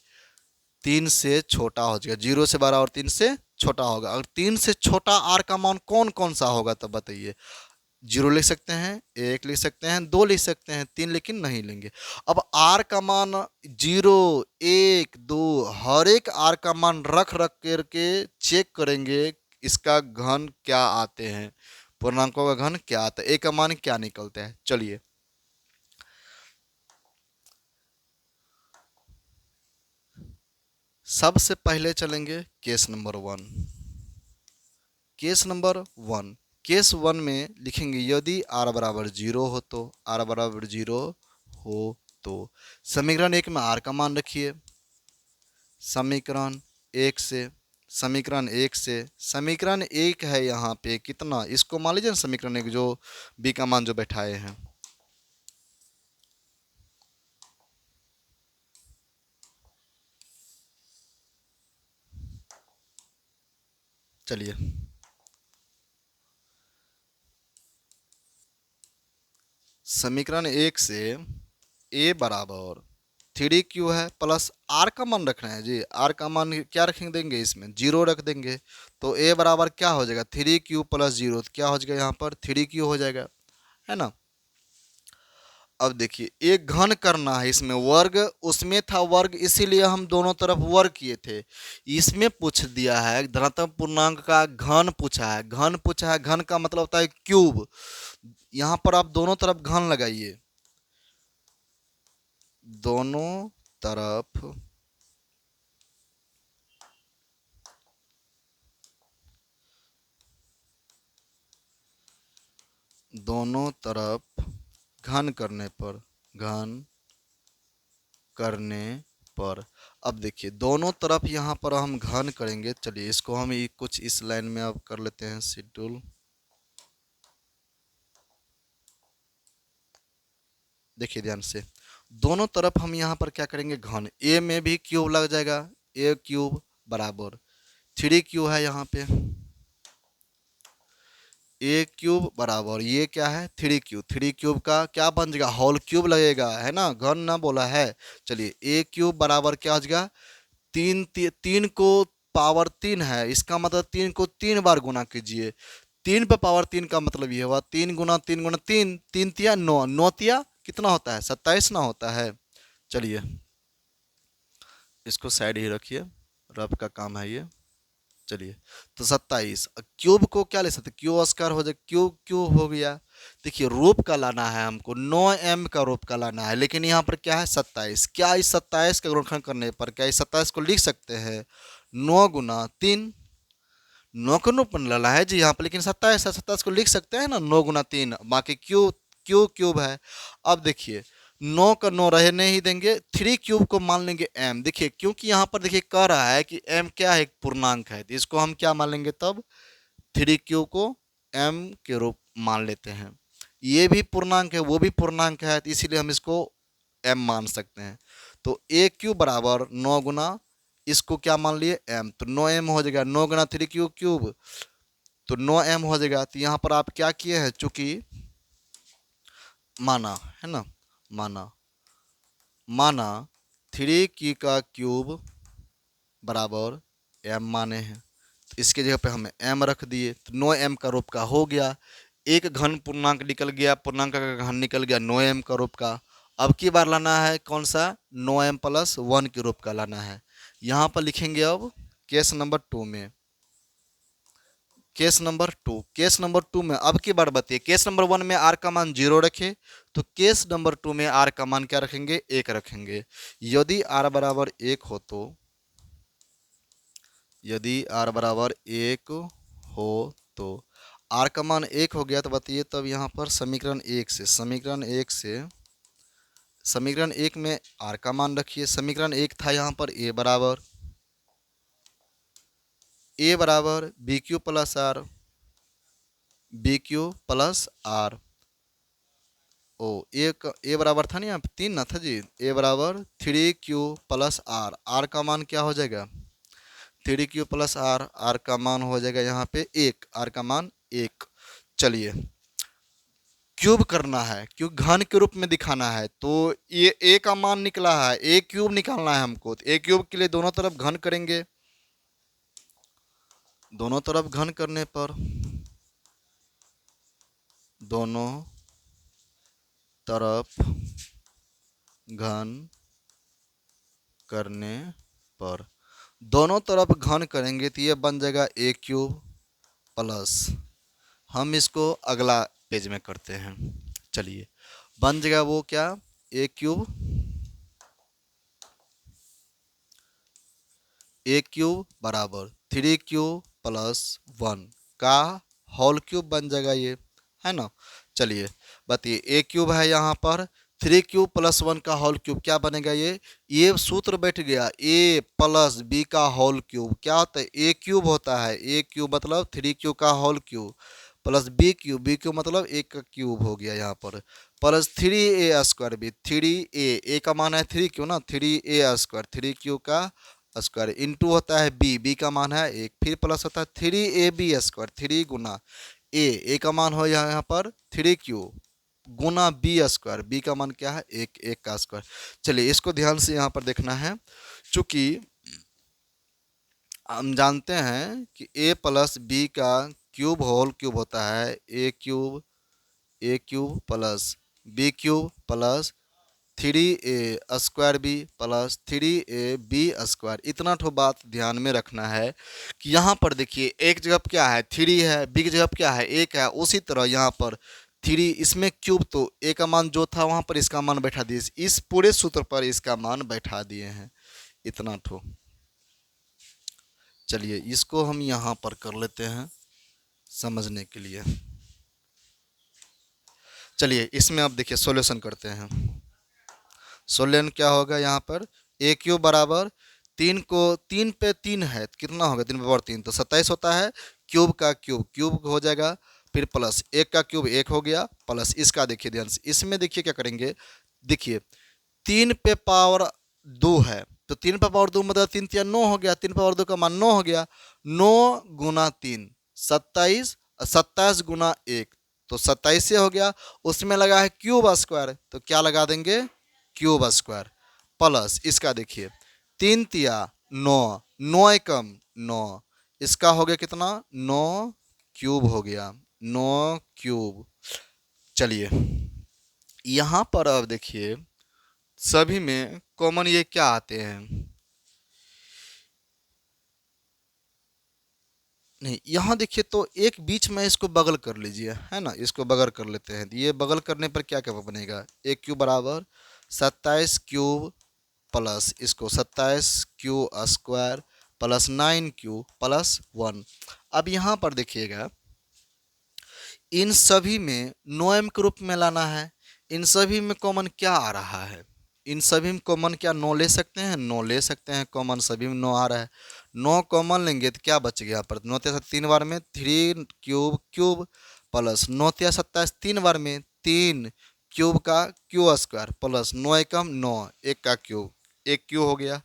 3 से छोटा हो जाएगा, 0 से बड़ा और 3 से छोटा होगा। अगर 3 से छोटा r का मान कौन कौन सा होगा तब बताइए, 0 लिख सकते हैं, 1 लिख सकते हैं, 2 लिख सकते हैं, 3 लेकिन नहीं लेंगे। अब r का मान 0, 1, 2 हर एक r का मान रख रख करके चेक करेंगे इसका घन क्या आते हैं, पूर्णांकों का घन क्या आता है, a का मान क्या निकलता है। चलिए सबसे पहले चलेंगे case number 1। Case number 1, case 1 में लिखेंगे यदि r बराबर 0 हो तो, r बराबर 0 हो तो समीकरण 1 में r का मान रखिए, समीकरण 1 से, समीकरण 1 से समीकरण 1 है यहाँ पे कितना, इसको मान लीजिए समीकरण 1 जो b का मान जो बैठाए हैं, चलिए समीकरण 1 से a बराबर 3q है प्लस r का मान रखना है जी, r का मान क्या रखेंगे देंगे इसमें 0 रख देंगे, तो a बराबर क्या हो जाएगा 3q प्लस 0, तो क्या हो जाएगा यहाँ पर 3q हो जाएगा, है ना। अब देखिए एक घन करना है, इसमें वर्ग उसमें था वर्ग इसीलिए हम दोनों तरफ वर्ग किए थे, इसमें पूछ दिया है धनात्मक पूर्णांक का घन पूछा है, घन पूछा है, घन का मतलब होता है क्यूब। यहाँ पर आप दोनों तरफ घन लगाइए, दोनों तरफ दोनों तरफ घन करने पर, घन करने पर अब देखिए दोनों तरफ यहाँ पर हम घन करेंगे। चलिए इसको हम कुछ इस लाइन में अब कर लेते हैं शेड्यूल। देखिए ध्यान से दोनों तरफ हम यहाँ पर क्या करेंगे घन, ए में भी क्यूब लग जाएगा, ए क्यूब बराबर 3q है यहाँ पे, ए क्यूब बराबर ये क्या है 3q, 3 क्यूब का क्या बन जाएगा होल क्यूब लगेगा, है ना, घन ना बोला है। चलिए ए क्यूब बराबर क्या हो जाएगा 3 को पावर 3 है, इसका मतलब 3 को 3 बार गुना कीजिए, 3 पे पावर 3 का मतलब ये हुआ 3 गुना 3 गुना 3, 3 तिया 9, 9 तिया कितना होता है 27 ना होता है। चलिए इसको साइड ही रखिए, रफ का काम है ये। चलिए तो 27 क्यूब को क्या ले सकते क्यू स्क्वायर हो जाए, क्यूब क्यूब हो गया। देखिए रूप का लाना है हमको 9m का रूप का लाना है, लेकिन यहाँ पर क्या है 27, क्या इस 27 का गुणनखंड करने पर क्या इस 27 को लिख सकते हैं 9 गुना 3, 9 का रूप में लाना है जी यहाँ पर, लेकिन 27 है 27 को लिख सकते हैं ना 9 गुना 3, बाकी क्यू क्यू क्यूब है। अब देखिए 9 का 9 रहने ही देंगे, 3 क्यूब को मान लेंगे m, देखिए क्योंकि यहाँ पर देखिए कह रहा है कि m क्या है एक पूर्णांक है, तो इसको हम क्या मान लेंगे तब 3q को m के रूप मान लेते हैं, ये भी पूर्णांक है वो भी पूर्णांक है, तो इसीलिए हम इसको m मान सकते हैं। तो a क्यूब बराबर 9 गुना इसको क्या मान लिए m, तो 9m हो जाएगा, 9 गुना 3q क्यूब तो 9m हो जाएगा। तो यहाँ पर आप क्या किए हैं चूंकि माना है ना, माना माना 3q का क्यूब बराबर m माने हैं, तो इसके जगह पे हमें m रख दिए, तो 9m का रूप का हो गया, एक घन पूर्णांक निकल गया, पूर्णांक का घन निकल गया 9m का रूप का। अब की बार लाना है कौन सा 9m प्लस 1 के रूप का लाना है, यहाँ पर लिखेंगे अब केस नंबर 2 में, केस नंबर 2, केस नंबर 2 में अब की बार बताइए केस नंबर 1 में r का मान 0 रखे, तो केस नंबर 2 में r का मान क्या रखेंगे 1 रखेंगे। यदि r बराबर 1 हो तो, यदि r बराबर 1 हो तो r का मान 1 हो गया, तो बताइए तब यहाँ पर समीकरण 1 से, समीकरण 1 से समीकरण एक में आर का मान रखिए। समीकरण एक था यहाँ पर ए बराबर b q plus r, b q plus r. O a बराबर था ना, यहाँ पे 3 ना था जी। ए बराबर 3q+r, आर का मान क्या हो जाएगा 3q+r, आर का मान हो जाएगा यहाँ पे 1, आर का मान 1। चलिए क्यूब करना है क्योंकि घन के रूप में दिखाना है, तो ये ए का मान निकला है, ए क्यूब निकालना है हमको। तो ए क्यूब के लिए दोनों तरफ घन करेंगे। दोनों तरफ घन करने पर, दोनों तरफ घन करने पर, दोनों तरफ घन करेंगे तो ये बन जाएगा ए क्यूब प्लस, हम इसको अगला पेज में करते हैं। चलिए बन जाएगा वो क्या, ए क्यूब बराबर 3q+1 का होल क्यूब बन जाएगा, ये है ना। चलिए बताइए ए क्यूब है यहाँ पर, 3q+1 का होल क्यूब क्या बनेगा, ये सूत्र बैठ गया, ए प्लस बी का होल क्यूब क्या होता है, ए क्यूब होता है। ए क्यूब मतलब 3q का whole cube plus B cube मतलब एक का क्यूब हो गया यहाँ पर, प्लस 3a² बी, 3a, का मान है 3q ना, 3a², 3q का स्क्वायर इंटू होता है बी का मान है 1, फिर प्लस होता है 3ab², 3 गुना ए का मान हो यहाँ पर 3q गुना b², बी का मान क्या है 1, 1 का स्क्वायर। चलिए इसको ध्यान से यहाँ पर देखना है, चूंकि हम जानते हैं कि a प्लस बी का क्यूब होल क्यूब होता है a cube plus B cube plus 3a² b plus 3ab²। इतना ठो बात ध्यान में रखना है कि यहाँ पर देखिए एक जगह क्या है 3 है, बी की जगह क्या है 1 है, उसी तरह यहाँ पर 3 इसमें क्यूब, तो ए का मान जो था वहाँ पर इसका मान बैठा दिए, इस पूरे सूत्र पर इसका मान बैठा दिए हैं, इतना ठो। चलिए इसको हम यहाँ पर कर लेते हैं समझने के लिए। चलिए इसमें अब देखिए सॉल्यूशन करते हैं। सोलन क्या होगा यहाँ पर, ए क्यूब बराबर 3 को 3 पे 3 है तो कितना होगा 3 पे पावर 3 तो 27 होता है, क्यूब का क्यूब हो जाएगा, फिर प्लस 1 का क्यूब 1 हो गया, प्लस इसका देखिए ध्यान से, इसमें देखिए क्या करेंगे, देखिए 3 पे पावर 2 है तो 3 पे पावर 2 मतलब 3 तिया 9 हो गया, 3 पे पावर 2 का मान 9 हो गया, 9 गुना 3 27, 27 गुना 1 तो 27 से हो गया, उसमें लगा है क्यूब स्क्वायर तो क्या लगा देंगे क्यूब स्क्वायर, प्लस इसका देखिए 3 तिया 9, 9 एकम 9, इसका हो गया कितना 9 क्यूब हो गया, 9 क्यूब। चलिए यहाँ पर अब देखिए सभी में कॉमन ये क्या आते हैं, नहीं यहाँ देखिए तो एक बीच में इसको बगल कर लीजिए, है ना, इसको बगल कर लेते हैं, ये बगल करने पर क्या क्या बनेगा, ए क्यूब बराबर 27 क्यूब प्लस इसको 27q² प्लस 9q प्लस 1। अब यहाँ पर देखिएगा इन सभी में 9m के रूप में लाना है, इन सभी में कॉमन क्या आ रहा है, इन सभी में कॉमन क्या 9 ले सकते हैं, 9 ले सकते हैं कॉमन, सभी में 9 आ रहा है, 9 कॉमन लेंगे तो क्या बच गया यहाँ पर 9 तिया 3 बार में 3 क्यूब क्यूब प्लस 9 तिया 27 3 बार में 3 क्यूब का क्यू² प्लस 9 एकम 9 1 का क्यूब 1 क्यू हो गया,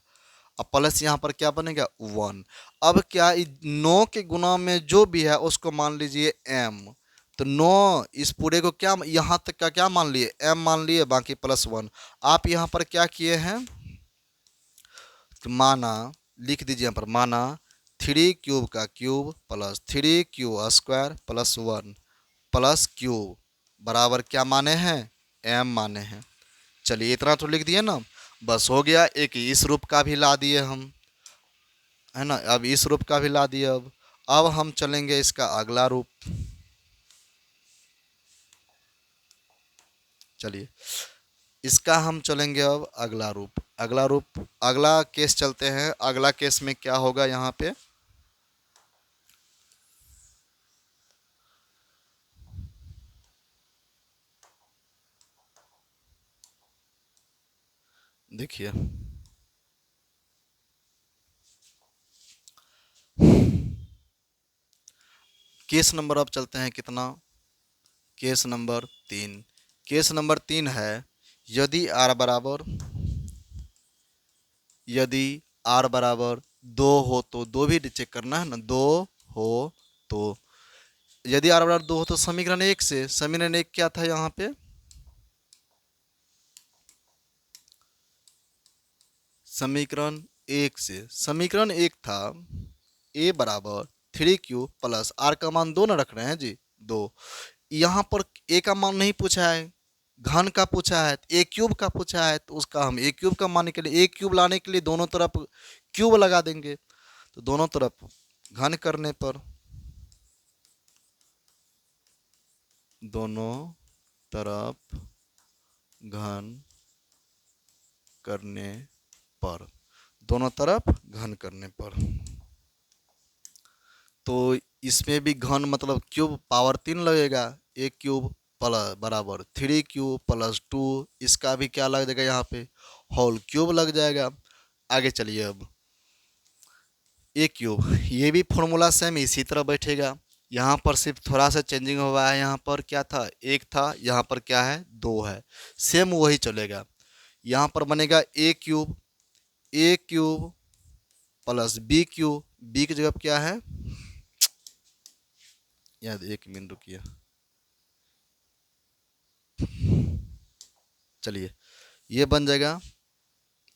अब प्लस यहाँ पर क्या बनेगा 1। अब क्या 9 के गुना में जो भी है उसको मान लीजिए m, तो 9 इस पूरे को क्या यहाँ तक का क्या मान लिए m मान लिए, बाकी प्लस 1। आप यहाँ पर क्या किए हैं तो माना लिख दीजिए यहाँ पर, माना 3 क्यूब का cube plus 3q² plus 1 plus cube बराबर क्या माने हैं m माने हैं। चलिए इतना तो लिख दिए ना, बस हो गया। एक इस रूप का भी ला दिए हम, है ना, अब इस रूप का भी ला दिए। अब हम चलेंगे इसका अगला रूप। चलिए इसका हम चलेंगे अब अगला रूप, अगला केस चलते हैं। अगला केस में क्या होगा यहाँ पे, देखिए केस नंबर अब चलते हैं कितना, केस नंबर 3। केस नंबर 3 है, यदि आर बराबर, यदि आर बराबर 2 हो तो, दो भी चेक करना है ना, 2 हो तो, यदि आर बराबर 2 हो तो समीकरण 1 से, समीकरण 1 क्या था यहाँ पे, समीकरण 1 से, समीकरण 1 था ए बराबर 3 क्यू प्लस आर का मान 2 ना रख रहे हैं जी, 2। यहाँ पर ए का मान नहीं पूछा है, घन का पूछा है, ए क्यूब का पूछा है, तो उसका हम ए क्यूब का मानने के लिए, ए क्यूब लाने के लिए दोनों तरफ क्यूब लगा देंगे, तो दोनों तरफ घन करने पर, दोनों तरफ घन करने पर, दोनों तरफ घन करने पर, तो इसमें भी घन मतलब क्यूब पावर 3 लगेगा, ए क्यूब प्लस बराबर 3 क्यूब प्लस 2, इसका भी क्या लग जाएगा यहाँ पे, होल क्यूब लग जाएगा। आगे चलिए अब, ए क्यूब, ये भी फॉर्मूला सेम इसी तरह बैठेगा, यहाँ पर सिर्फ थोड़ा सा चेंजिंग हुआ है, यहाँ पर क्या था 1 था, यहाँ पर क्या है 2 है, सेम वही चलेगा। यहाँ पर बनेगा a cube plus B cube, b की जगह क्या है, याद 1 मिनट रुकिए, चलिए ये बन जाएगा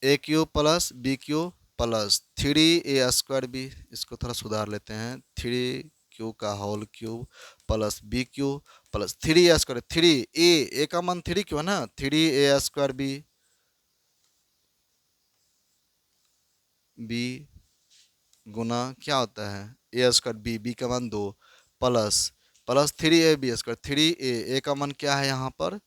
a cube plus B cube plus 3a² b, इसको थोड़ा सुधार लेते हैं, 3 क्यू का whole cube plus B cube plus 3a², 3 a का मान 3 क्यों है ना, 3a² बी गुना क्या होता है a² बी, बी का मान 2 प्लस प्लस 3ab², 3a, ए का मान क्या है यहाँ पर,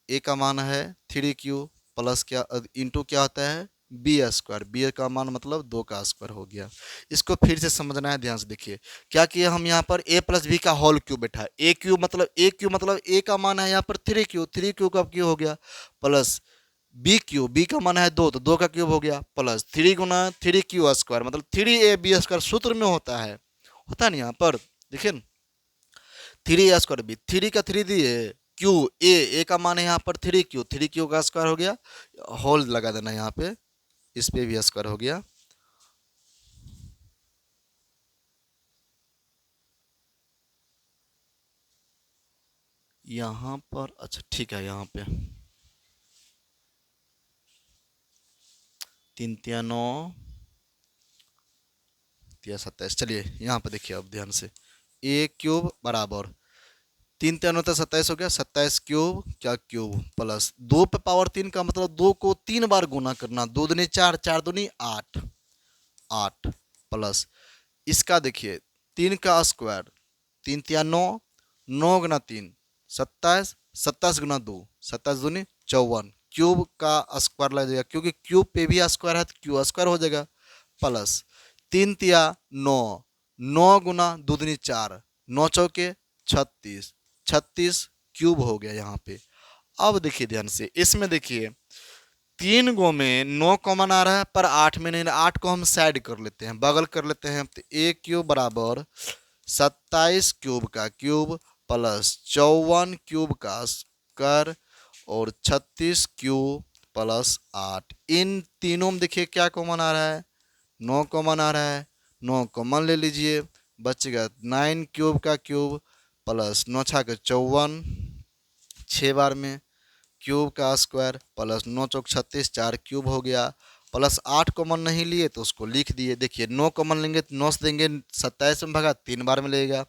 ए का मान है 3 क्यू प्लस क्या इंटू क्या होता है बी², बी का मान मतलब 2 का स्क्वायर हो गया। इसको फिर से समझना है, ध्यान से देखिए क्या किया हम यहाँ पर, ए प्लस बी का होल क्यूब बैठा है, ए क्यू मतलब ए का मान है यहाँ पर 3 क्यू, 3 क्यू का क्यू हो गया, प्लस बी का मान है 2, तो 2 का क्यूब हो गया, प्लस 3 गुना 3 क्यू² मतलब 3ab² सूत्र में होता है ना यहाँ पर, देखिए 3a² बी, 3 का 3 दिए क्यू, ए का मान है यहाँ पर 3 क्यू, 3 क्यू का स्क्वायर हो गया, होल लगा देना यहाँ पे, इस पे भी स्क्वायर हो गया, यहाँ पर अच्छा ठीक है, यहाँ पे 3×9 27, चलिए यहाँ पे देखिए अब ध्यान से, ए क्यूब बराबर 3×3 = 27 हो गया, 27 क्यूब क्या क्यूब प्लस 2 पे पावर 3 का मतलब 2 को 3 बार गुना करना, 2 दूनी 4, 4 दूनी 8, 8 प्लस इसका देखिए 3 का स्क्वायर, 3×9, 9 गुना 3 27, 27 गुना 2 27 दूनी 54, क्यूब का स्क्वायर लग जाएगा क्योंकि क्यूब पे भी स्क्वायर है तो क्यू² हो जाएगा, प्लस 3×9, 9 गुना 2 दूनी 4, 9 चौके 36, 36 क्यूब हो गया यहाँ पे। अब देखिए ध्यान से, इसमें देखिए 3 गो में 9 कॉमन आ रहा है पर 8 में नहीं, 8 को हम साइड कर लेते हैं, बगल कर लेते हैं, तो ए क्यूब बराबर 27 क्यूब का क्यूब प्लस 54 क्यूब का स्क्वायर और 36 क्यूब प्लस 8, इन तीनों में देखिए क्या कॉमन आ रहा है, 9 कॉमन आ रहा है, 9 कॉमन ले लीजिए, बचेगा 9 क्यूब का क्यूब प्लस 9 छाके 54, 6 बार में क्यूब का स्क्वायर प्लस 9 चौक 36, 4 क्यूब हो गया, प्लस 8 कॉमन नहीं लिए तो उसको लिख दिए, देखिए 9 कॉमन लेंगे तो 9 से देंगे 27 में भगा 3 बार में लेगा,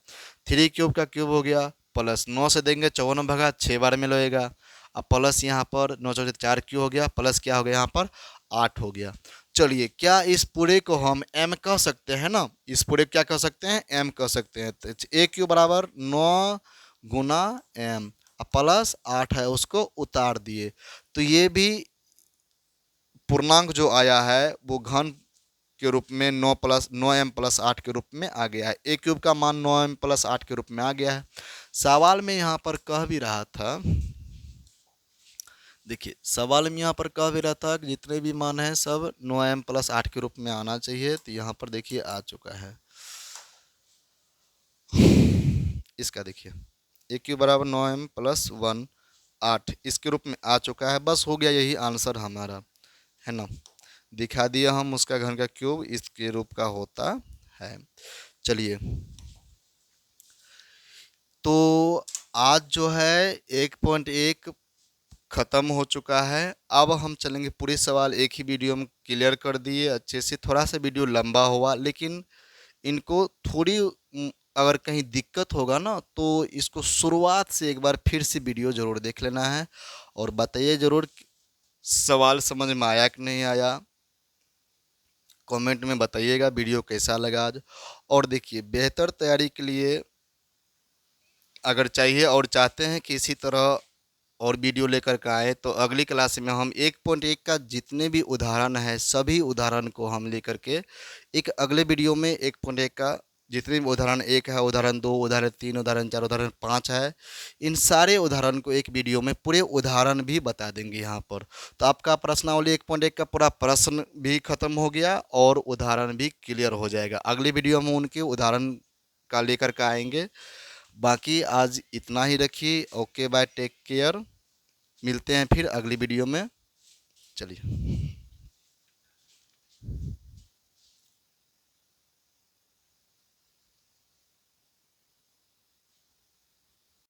3 क्यूब का क्यूब हो गया, प्लस 9 से देंगे 54 में भगा 6 बार में लगेगा, अब प्लस यहाँ पर 9 चौक 4 क्यूब हो गया, प्लस क्या हो गया यहाँ पर 8 हो गया। चलिए क्या इस पूरे को हम m कह सकते हैं ना, इस पूरे क्या कह सकते हैं, m कह सकते हैं, तो ए क्यू बराबर 9 गुना m प्लस 8 है उसको उतार दिए, तो ये भी पूर्णांक जो आया है वो घन के रूप में 9m प्लस 8 के रूप में आ गया है, ए क्यूब का मान 9m प्लस 8 के रूप में आ गया है। सवाल में यहाँ पर कह भी रहा था, देखिए सवाल में यहाँ पर कह भी रहा था कि जितने भी मान हैं सब 9m प्लस 8 के रूप में आना चाहिए, तो यहाँ पर देखिए आ चुका है। इसका देखिए ए क्यू बराबर 9m प्लस 1 8 इसके रूप में आ चुका है। बस हो गया, यही आंसर हमारा है ना। दिखा दिया हम उसका घन का क्यूब इसके रूप का होता है। चलिए, तो आज जो है 1.1 ख़त्म हो चुका है। अब हम चलेंगे, पूरे सवाल एक ही वीडियो में क्लियर कर दिए अच्छे से। थोड़ा सा वीडियो लंबा हुआ, लेकिन इनको थोड़ी अगर कहीं दिक्कत होगा ना तो इसको शुरुआत से एक बार फिर से वीडियो ज़रूर देख लेना है और बताइए ज़रूर कि सवाल समझ में आया कि नहीं आया। कमेंट में बताइएगा वीडियो कैसा लगा आज। और देखिए बेहतर तैयारी के लिए अगर चाहिए और चाहते हैं कि इसी तरह और वीडियो लेकर के आए, तो अगली क्लास में हम 1.1 का जितने भी उदाहरण है सभी उदाहरण को हम लेकर के एक अगले वीडियो में 1.1 का जितने भी उदाहरण 1 है, उदाहरण 2, उदाहरण 3, उदाहरण 4, उदाहरण 5 है, इन सारे उदाहरण को एक वीडियो में पूरे उदाहरण भी बता देंगे यहाँ पर। तो आपका प्रश्नावली 1.1 का पूरा प्रश्न भी खत्म हो गया और उदाहरण भी क्लियर हो जाएगा। अगली वीडियो में उनके उदाहरण का लेकर के आएंगे। बाकी आज इतना ही रखिए। Okay bye, take care. मिलते हैं फिर अगली वीडियो में। चलिए।